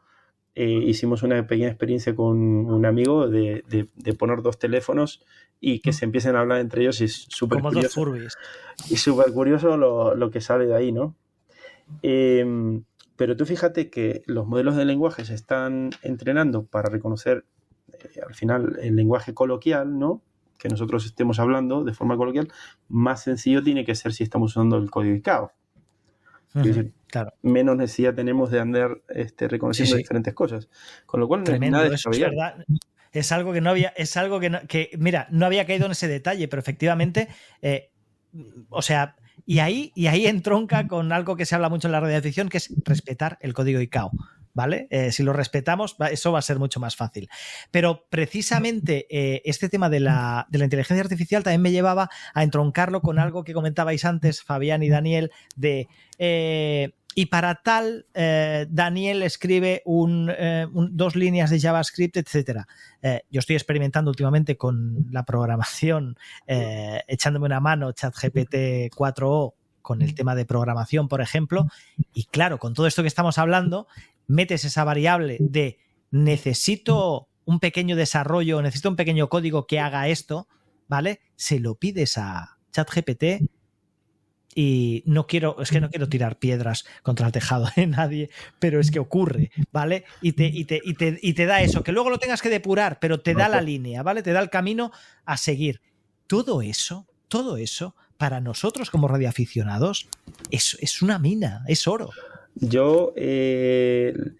hicimos una pequeña experiencia con un amigo de poner 2 teléfonos y que se empiecen a hablar entre ellos, y es súper curioso. Dos furbis. Y súper curioso lo que sale de ahí, ¿no? Pero tú fíjate que los modelos de lenguaje se están entrenando para reconocer al final el lenguaje coloquial, ¿no? Que nosotros estemos hablando de forma coloquial. Más sencillo tiene que ser si estamos usando el código ICAO. Es decir, claro, menos necesidad tenemos de andar reconociendo diferentes cosas. Con lo cual, tremendo, nada de eso es verdad. Es algo que no había, mira, no había caído en ese detalle, pero efectivamente, o sea, y ahí entronca con algo que se habla mucho en la radioafición, que es respetar el código ICAO. ¿Vale? Si lo respetamos, eso va a ser mucho más fácil. Pero precisamente este tema de la inteligencia artificial también me llevaba a entroncarlo con algo que comentabais antes, Fabián y Daniel, y para tal, Daniel escribe 2 líneas de JavaScript, etcétera. Yo estoy experimentando últimamente con la programación, echándome una mano, ChatGPT 4o, con el tema de programación, por ejemplo, y claro, con todo esto que estamos hablando, metes esa variable de necesito un pequeño desarrollo, necesito un pequeño código que haga esto, ¿vale? Se lo pides a ChatGPT Y no quiero tirar piedras contra el tejado de nadie, pero es que ocurre, ¿vale? Y te da eso, que luego lo tengas que depurar, pero te da la línea, ¿vale? Te da el camino a seguir. Todo eso, para nosotros como radioaficionados, es una mina, es oro. Yo, el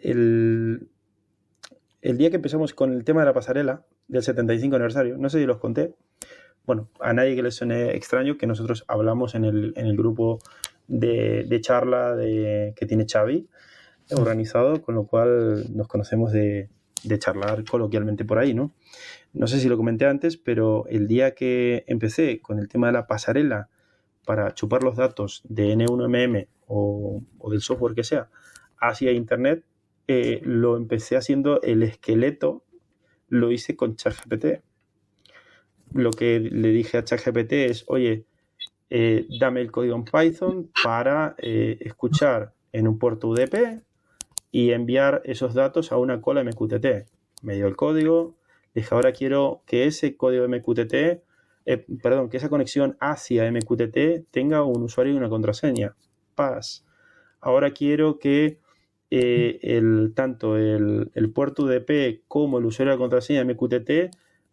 día que empezamos con el tema de la pasarela del 75 aniversario, no sé si los conté, bueno, a nadie que le suene extraño que nosotros hablamos en el grupo de charla que tiene Xavi organizado, con lo cual nos conocemos de charlar coloquialmente por ahí, ¿no? No sé si lo comenté antes, pero el día que empecé con el tema de la pasarela para chupar los datos de N1MM o del software que sea hacia Internet, lo empecé haciendo el esqueleto, lo hice con ChatGPT. Lo que le dije a ChatGPT es, oye, dame el código en Python para escuchar en un puerto UDP y enviar esos datos a una cola MQTT. Me dio el código, dije, ahora quiero que ese código MQTT, que esa conexión hacia MQTT tenga un usuario y una contraseña. Paz. Ahora quiero que tanto el puerto UDP como el usuario y la contraseña de MQTT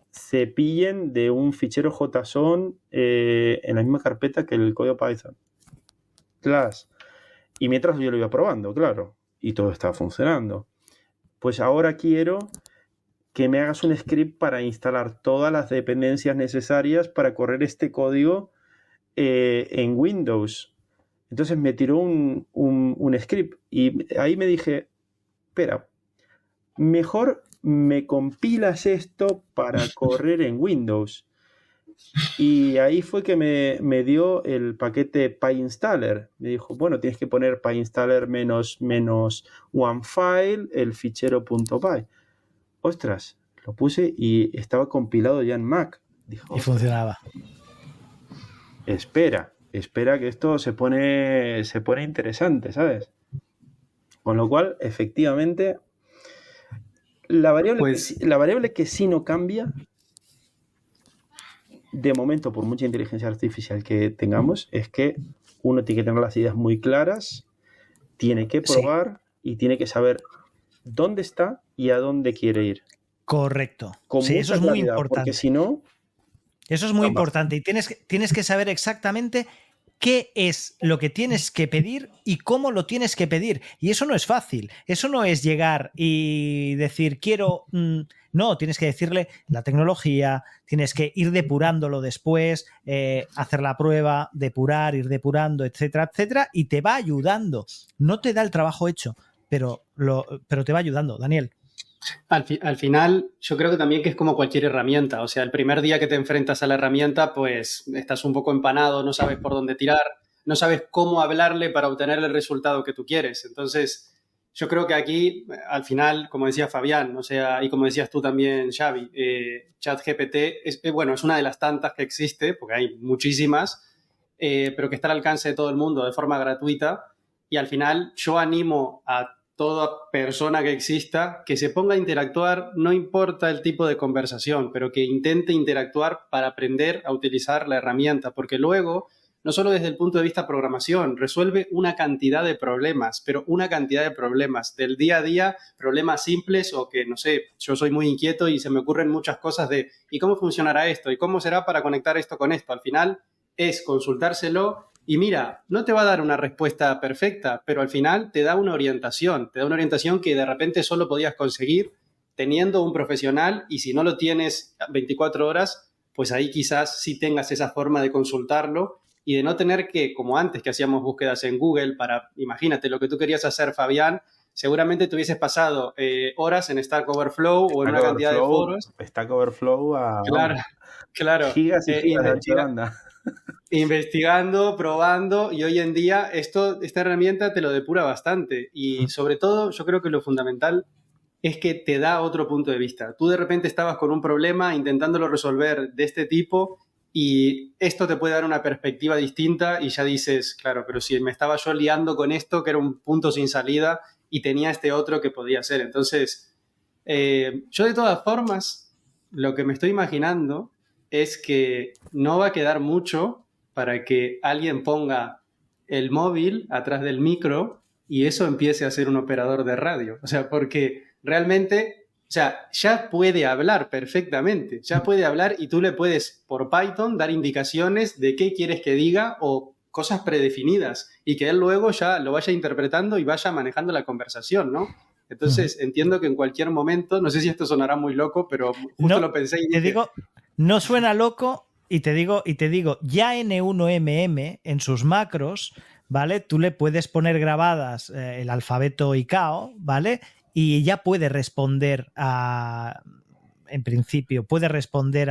se pillen de un fichero JSON en la misma carpeta que el código Python. Class. Y mientras yo lo iba probando, claro, y todo estaba funcionando. Pues ahora quiero que me hagas un script para instalar todas las dependencias necesarias para correr este código en Windows. Entonces me tiró un script y ahí me dije, espera, mejor me compilas esto para correr en Windows. Y ahí fue que me dio el paquete PyInstaller. Me dijo, bueno, tienes que poner PyInstaller -onefile, el fichero .py. Ostras, lo puse y estaba compilado ya en Mac. Dijo, y funcionaba. Espera que esto se pone interesante, ¿sabes? Con lo cual, efectivamente, la variable que sí no cambia, de momento, por mucha inteligencia artificial que tengamos, es que uno tiene que tener las ideas muy claras, tiene que probar y tiene que saber dónde está y a dónde quiere ir. Correcto. Con mucha eso es claridad, muy importante. Porque si no... Eso es muy importante y tienes que saber exactamente qué es lo que tienes que pedir y cómo lo tienes que pedir. Y eso no es fácil. Eso no es llegar y decir, quiero... No, tienes que decirle la tecnología, tienes que ir depurándolo después, hacer la prueba, depurar, ir depurando, etcétera, etcétera, y te va ayudando. No te da el trabajo hecho, pero te va ayudando. Daniel. Al final, yo creo que también que es como cualquier herramienta. O sea, el primer día que te enfrentas a la herramienta, pues estás un poco empanado, no sabes por dónde tirar, no sabes cómo hablarle para obtener el resultado que tú quieres. Entonces, yo creo que aquí, al final, como decía Fabián, o sea, y como decías tú también, Xavi, ChatGPT es una de las tantas que existe, porque hay muchísimas, pero que está al alcance de todo el mundo de forma gratuita. Y al final, yo animo a toda persona que exista, que se ponga a interactuar, no importa el tipo de conversación, pero que intente interactuar para aprender a utilizar la herramienta, porque luego, no solo desde el punto de vista programación, resuelve una cantidad de problemas, pero una cantidad de problemas del día a día, problemas simples o que, no sé, yo soy muy inquieto y se me ocurren muchas cosas de ¿y cómo funcionará esto? ¿Y cómo será para conectar esto con esto? Al final es consultárselo. Y mira, no te va a dar una respuesta perfecta, pero al final te da una orientación que de repente solo podías conseguir teniendo un profesional y si no lo tienes 24 horas, pues ahí quizás sí tengas esa forma de consultarlo y de no tener que, como antes que hacíamos búsquedas en Google para, imagínate, lo que tú querías hacer, Fabián, seguramente te hubieses pasado horas en Stack Overflow o en una cantidad de foros. Stack Overflow a claro. Gigas y gigas de ancha banda. Investigando, probando y hoy en día esta herramienta te lo depura bastante y sobre todo yo creo que lo fundamental es que te da otro punto de vista. Tú de repente estabas con un problema intentándolo resolver de este tipo y esto te puede dar una perspectiva distinta y ya dices, claro, pero si me estaba yo liando con esto que era un punto sin salida y tenía este otro que podía ser. Entonces, yo de todas formas lo que me estoy imaginando es que no va a quedar mucho para que alguien ponga el móvil atrás del micro y eso empiece a ser un operador de radio. O sea, porque realmente, o sea, ya puede hablar perfectamente, ya puede hablar y tú le puedes por Python dar indicaciones de qué quieres que diga o cosas predefinidas y que él luego ya lo vaya interpretando y vaya manejando la conversación, ¿no? Entonces, entiendo que en cualquier momento, no sé si esto sonará muy loco, pero justo lo pensé y te digo, no suena loco y te digo, ya N1MM en sus macros, ¿vale? Tú le puedes poner grabadas el alfabeto ICAO, ¿vale? Y ya puede responder en principio, puede responder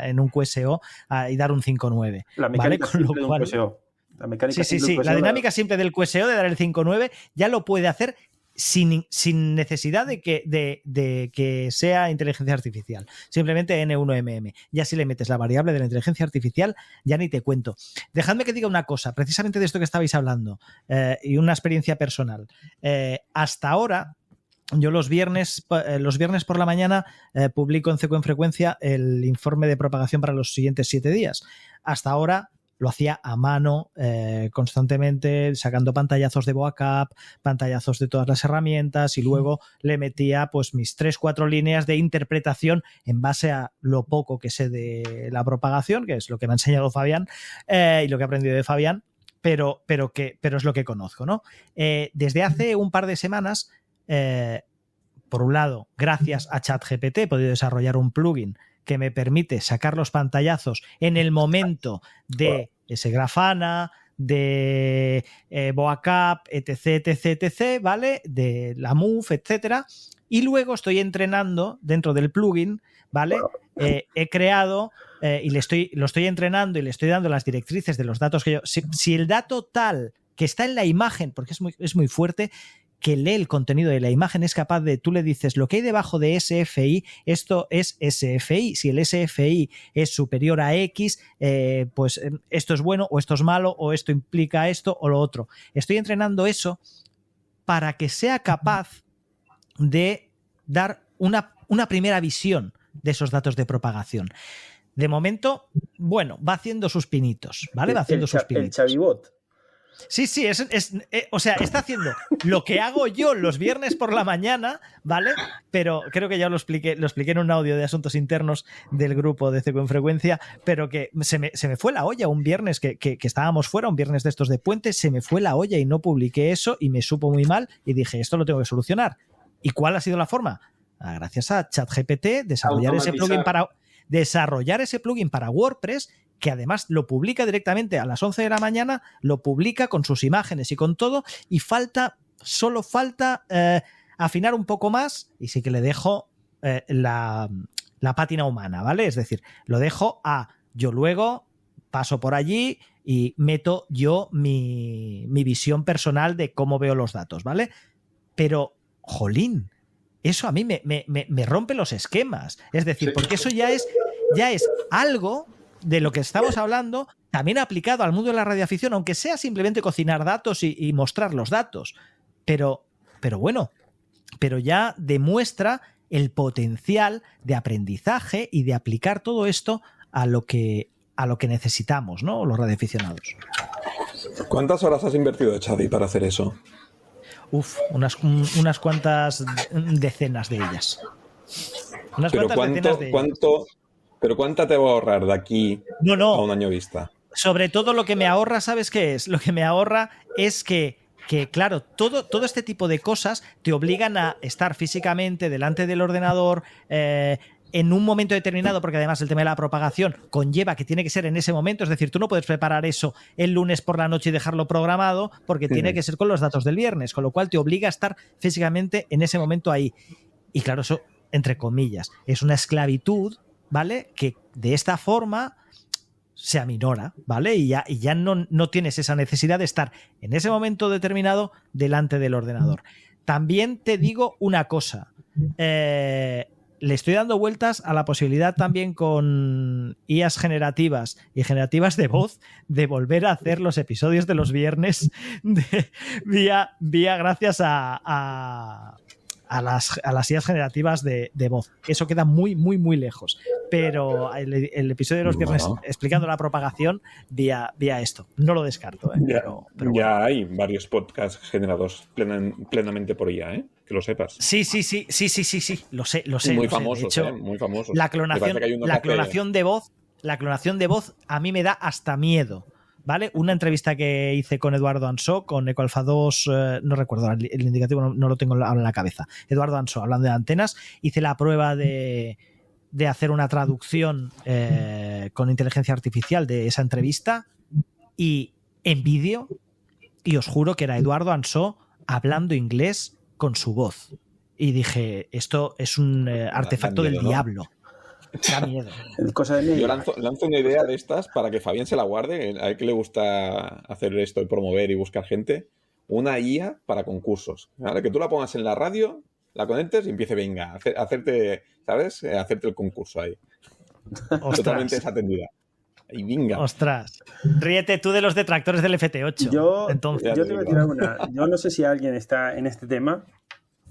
en un QSO y dar un 5.9. La mecánica ¿vale? simple de un QSO. La mecánica sí. La dinámica simple del QSO de dar el 5.9 ya lo puede hacer sin necesidad de que sea inteligencia artificial. Simplemente N1MM. Ya si le metes la variable de la inteligencia artificial, ya ni te cuento. Dejadme que diga una cosa, precisamente de esto que estabais hablando, y una experiencia personal. Hasta ahora, yo los viernes por la mañana publico en CQ en Frecuencia el informe de propagación para los siguientes 7 días. Hasta ahora lo hacía a mano constantemente, sacando pantallazos de Boacap, pantallazos de todas las herramientas y luego le metía pues mis 3-4 líneas de interpretación en base a lo poco que sé de la propagación, que es lo que me ha enseñado Fabián y lo que he aprendido de Fabián, pero es lo que conozco, ¿no? Desde hace un par de semanas, por un lado, gracias a ChatGPT he podido desarrollar un plugin que me permite sacar los pantallazos en el momento de ese Grafana, de Boacap, etc, ¿vale? De la Move, etcétera. Y luego estoy entrenando dentro del plugin, ¿vale? He creado y lo estoy entrenando y le estoy dando las directrices de los datos que yo... Si el dato tal que está en la imagen, porque es muy fuerte, que lee el contenido de la imagen, es capaz de, tú le dices lo que hay debajo de SFI, esto es SFI, si el SFI es superior a X, pues esto es bueno o esto es malo o esto implica esto o lo otro. Estoy entrenando eso para que sea capaz de dar una primera visión de esos datos de propagación. De momento, bueno, va haciendo sus pinitos, ¿vale? Va haciendo sus pinitos. El Chavibot. Sí, o sea, está haciendo lo que hago yo los viernes por la mañana, ¿vale? Pero creo que ya lo expliqué en un audio de asuntos internos del grupo de CQ en Frecuencia, pero que se me fue la olla un viernes que estábamos fuera, un viernes de estos de puente, se me fue la olla y no publiqué eso y me supo muy mal y dije, esto lo tengo que solucionar. ¿Y cuál ha sido la forma? Gracias a ChatGPT, desarrollar ese plugin para WordPress, que además lo publica directamente a las 11 de la mañana, lo publica con sus imágenes y con todo, y solo falta afinar un poco más, y sí que le dejo la pátina humana, ¿vale? Es decir, lo dejo yo luego paso por allí y meto yo mi visión personal de cómo veo los datos, ¿vale? Pero, jolín, eso a mí me rompe los esquemas. Es decir, porque eso ya es algo de lo que estamos hablando, también aplicado al mundo de la radioafición, aunque sea simplemente cocinar datos y mostrar los datos. Pero bueno, pero ya demuestra el potencial de aprendizaje y de aplicar todo esto a lo que necesitamos, ¿no? Los radioaficionados. ¿Cuántas horas has invertido, Xavi, para hacer eso? Unas cuantas decenas de ellas. ¿Pero cuánta te va a ahorrar de aquí a un año vista? Sobre todo lo que me ahorra, ¿sabes qué es? Lo que me ahorra es que claro, todo este tipo de cosas te obligan a estar físicamente delante del ordenador en un momento determinado, porque además el tema de la propagación conlleva que tiene que ser en ese momento, es decir, tú no puedes preparar eso el lunes por la noche y dejarlo programado, porque tiene que ser con los datos del viernes, con lo cual te obliga a estar físicamente en ese momento ahí. Y claro, eso, entre comillas, es una esclavitud, ¿vale? Que de esta forma se aminora, ¿vale? Y ya no tienes esa necesidad de estar en ese momento determinado delante del ordenador. También te digo una cosa. Le estoy dando vueltas a la posibilidad también con IAs generativas y generativas de voz de volver a hacer los episodios de los viernes vía gracias a a las IAs generativas de voz. Eso queda muy, muy, muy lejos. Pero el episodio de los viernes explicando la propagación vía esto. No lo descarto. Pero ya hay varios podcasts generados plenamente por IA, que lo sepas. Sí. Lo sé. Muy lo famosos, sé. De hecho, muy famosos. La clonación de voz a mí me da hasta miedo. ¿Vale? Una entrevista que hice con Eduardo Ansó, con Ecoalfa 2, no recuerdo, el indicativo no lo tengo ahora en la cabeza. Eduardo Ansó, hablando de antenas, hice la prueba de hacer una traducción con inteligencia artificial de esa entrevista y en vídeo, y os juro que era Eduardo Ansó hablando inglés con su voz. Y dije, esto es un artefacto del diablo. Da miedo. Cosa de miedo. Yo lanzo una idea de estas para que Fabián se la guarde. A él que le gusta hacer esto de promover y buscar gente. Una IA para concursos. ¿Vale? Que tú la pongas en la radio, la conectes y empiece, venga, a hacerte, ¿sabes? Hacerte el concurso ahí. Ostras. Totalmente desatendida. Y venga. Ostras. Ríete tú de los detractores del FT8. Yo Entonces, te voy a tirar una. Yo no sé si alguien está en este tema,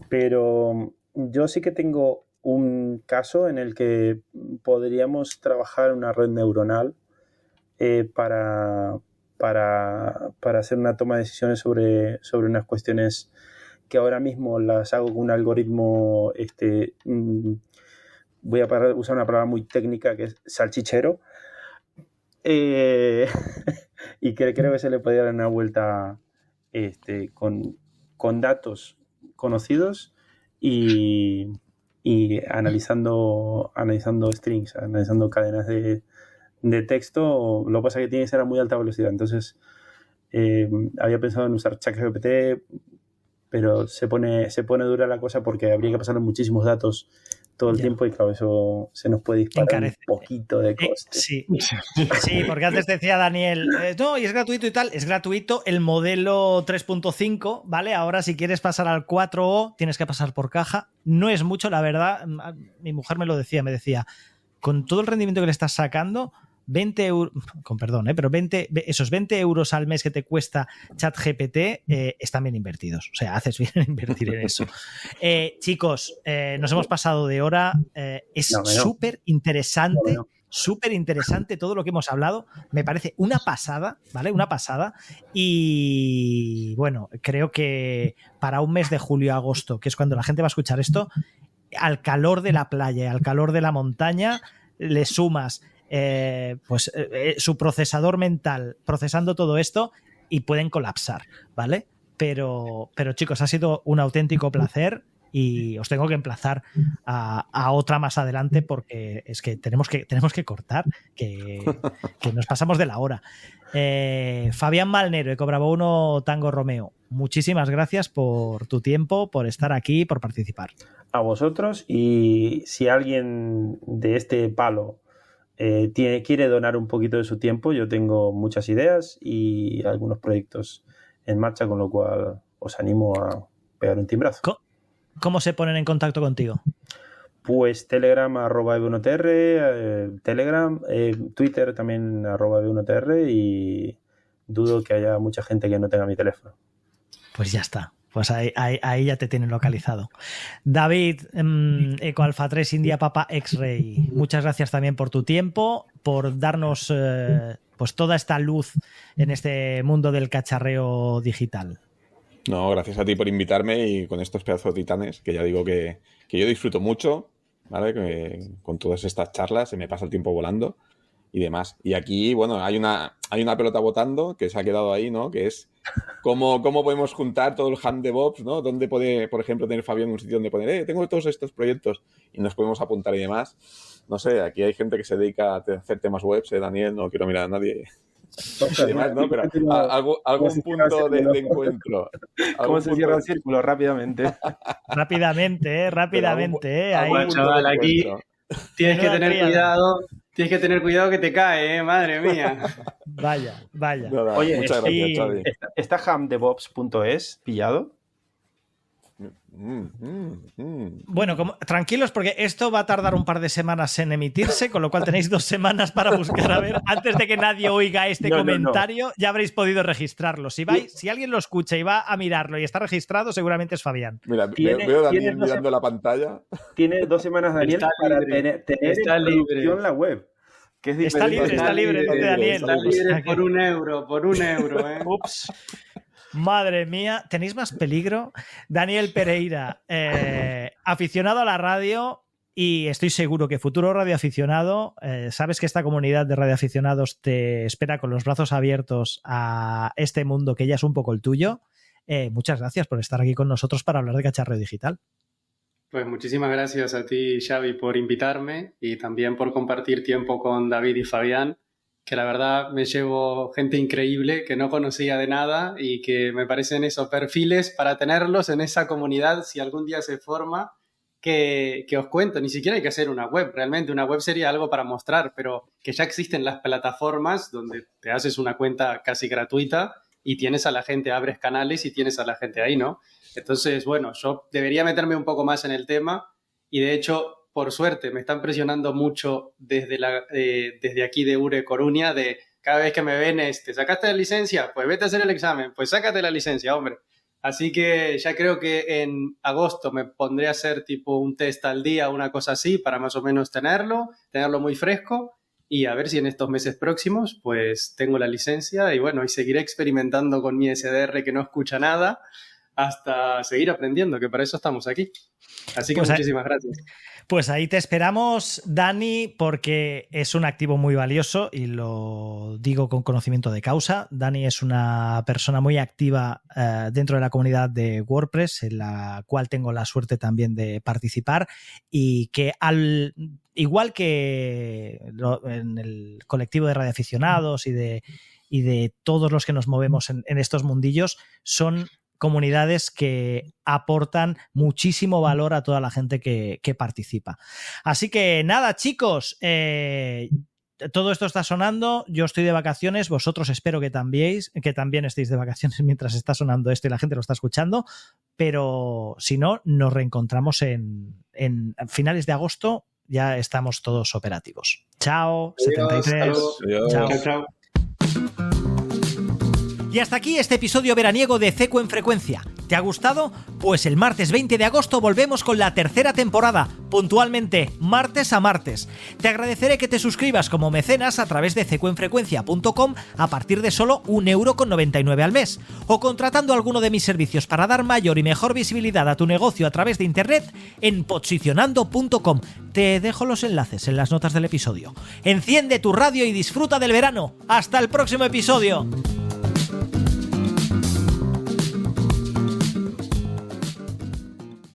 pero yo sí que tengo un caso en el que podríamos trabajar una red neuronal para hacer una toma de decisiones sobre unas cuestiones que ahora mismo las hago con un algoritmo, voy a usar una palabra muy técnica que es salchichero, y que creo que se le podría dar una vuelta con datos conocidos y analizando strings, analizando cadenas de texto. Lo que pasa es que tiene que ser a muy alta velocidad. Entonces, había pensado en usar ChatGPT, pero se pone dura la cosa porque habría que pasarle muchísimos datos todo el tiempo y claro, eso se nos puede disparar un poquito de coste. Sí, porque antes decía Daniel, no, y es gratuito y tal, es gratuito el modelo 3.5, ¿vale? Ahora si quieres pasar al 4O tienes que pasar por caja, no es mucho, la verdad, mi mujer me decía, con todo el rendimiento que le estás sacando, 20 euros, con perdón, pero esos 20 euros al mes que te cuesta ChatGPT están bien invertidos. O sea, haces bien en invertir en eso. Chicos, nos hemos pasado de hora. Es súper interesante. Súper interesante todo lo que hemos hablado. Me parece una pasada, ¿vale? Una pasada. Y bueno, creo que para un mes de julio-agosto, que es cuando la gente va a escuchar esto, al calor de la playa, al calor de la montaña, le sumas su procesador mental procesando todo esto y pueden colapsar, ¿vale? Pero chicos, ha sido un auténtico placer y os tengo que emplazar a otra más adelante porque es que tenemos que cortar, que nos pasamos de la hora. Fabián Malnero, Ecobravo 1 Tango Romeo, muchísimas gracias por tu tiempo, por estar aquí, por participar. A vosotros, y si alguien de este palo quiere donar un poquito de su tiempo, yo tengo muchas ideas y algunos proyectos en marcha, con lo cual os animo a pegar un timbrazo. ¿Cómo se ponen en contacto contigo? Pues Telegram @ev1tr, Telegram, Twitter también @ev1tr, y dudo que haya mucha gente que no tenga mi teléfono. Pues ya está. Pues ahí ya te tienen localizado. David, Ecoalfa 3 India Papa X-Ray, muchas gracias también por tu tiempo, por darnos pues toda esta luz en este mundo del cacharreo digital. No, gracias a ti por invitarme y con estos pedazos de titanes, que ya digo que yo disfruto mucho, ¿vale? Que con todas estas charlas se me pasa el tiempo volando y demás. Y aquí, bueno, hay una pelota botando que se ha quedado ahí, ¿no? Que es cómo podemos juntar todo el hand DevOps, ¿no? Donde puede, por ejemplo, tener Fabián un sitio donde poner, tengo todos estos proyectos y nos podemos apuntar y demás. No sé, aquí hay gente que se dedica a hacer temas web, Daniel, no quiero mirar a nadie. Y demás, ¿no? Pero algún punto de encuentro. ¿Cómo se cierra el círculo? Rápidamente. Rápidamente. Ahí. Chaval, aquí tienes que tener cuidado. Tienes que tener cuidado que te cae, madre mía. Vaya. Nada, oye, muchas gracias, Xavi. ¿Está hamdevops.es pillado? Bueno, tranquilos porque esto va a tardar un par de semanas en emitirse, con lo cual tenéis 2 semanas para buscar a ver. Antes de que nadie oiga este comentario, ya habréis podido registrarlo. Si alguien lo escucha y va a mirarlo y está registrado, seguramente es Fabián. Mira, veo a Daniel mirando la pantalla. Tiene 2 semanas, Daniel, para tener en producción la web. Que es está libre, Daniel. Está libre por €1, ¿eh? Ups. Madre mía, tenéis más peligro. Daniel Pereira, aficionado a la radio, y estoy seguro que futuro radioaficionado, sabes que esta comunidad de radioaficionados te espera con los brazos abiertos a este mundo que ya es un poco el tuyo. Muchas gracias por estar aquí con nosotros para hablar de cacharreo digital. Pues muchísimas gracias a ti, Xavi, por invitarme y también por compartir tiempo con David y Fabián, que la verdad me llevo gente increíble que no conocía de nada y que me parecen esos perfiles para tenerlos en esa comunidad si algún día se forma, que os cuento. Ni siquiera hay que hacer una web, realmente una web sería algo para mostrar, pero que ya existen las plataformas donde te haces una cuenta casi gratuita y tienes a la gente, abres canales y tienes a la gente ahí, ¿no? Entonces, bueno, yo debería meterme un poco más en el tema y de hecho, por suerte, me están presionando mucho desde aquí de Ure Coruña, de cada vez que me ven, ¿sacaste la licencia? Pues vete a hacer el examen, pues sácate la licencia, hombre. Así que ya creo que en agosto me pondré a hacer tipo un test al día, una cosa así, para más o menos tenerlo muy fresco y a ver si en estos meses próximos pues tengo la licencia y bueno, y seguiré experimentando con mi SDR que no escucha nada hasta seguir aprendiendo, que para eso estamos aquí. Así que pues muchísimas gracias. Pues ahí te esperamos, Dani, porque es un activo muy valioso y lo digo con conocimiento de causa. Dani es una persona muy activa dentro de la comunidad de WordPress, en la cual tengo la suerte también de participar y que al igual que en el colectivo de radioaficionados y de todos los que nos movemos en estos mundillos, son comunidades que aportan muchísimo valor a toda la gente que participa. Así que nada, chicos, todo esto está sonando, yo estoy de vacaciones, vosotros espero que también estéis de vacaciones mientras está sonando esto y la gente lo está escuchando, pero si no, nos reencontramos en finales de agosto, ya estamos todos operativos. Chao, adiós, 73. Adiós. Chao. Y hasta aquí este episodio veraniego de CECO en Frecuencia. ¿Te ha gustado? Pues el martes 20 de agosto volvemos con la tercera temporada, puntualmente, martes a martes. Te agradeceré que te suscribas como mecenas a través de cecoenfrecuencia.com a partir de solo €1,99 al mes, o contratando alguno de mis servicios para dar mayor y mejor visibilidad a tu negocio a través de internet en posicionando.com. Te dejo los enlaces en las notas del episodio. Enciende tu radio y disfruta del verano. ¡Hasta el próximo episodio!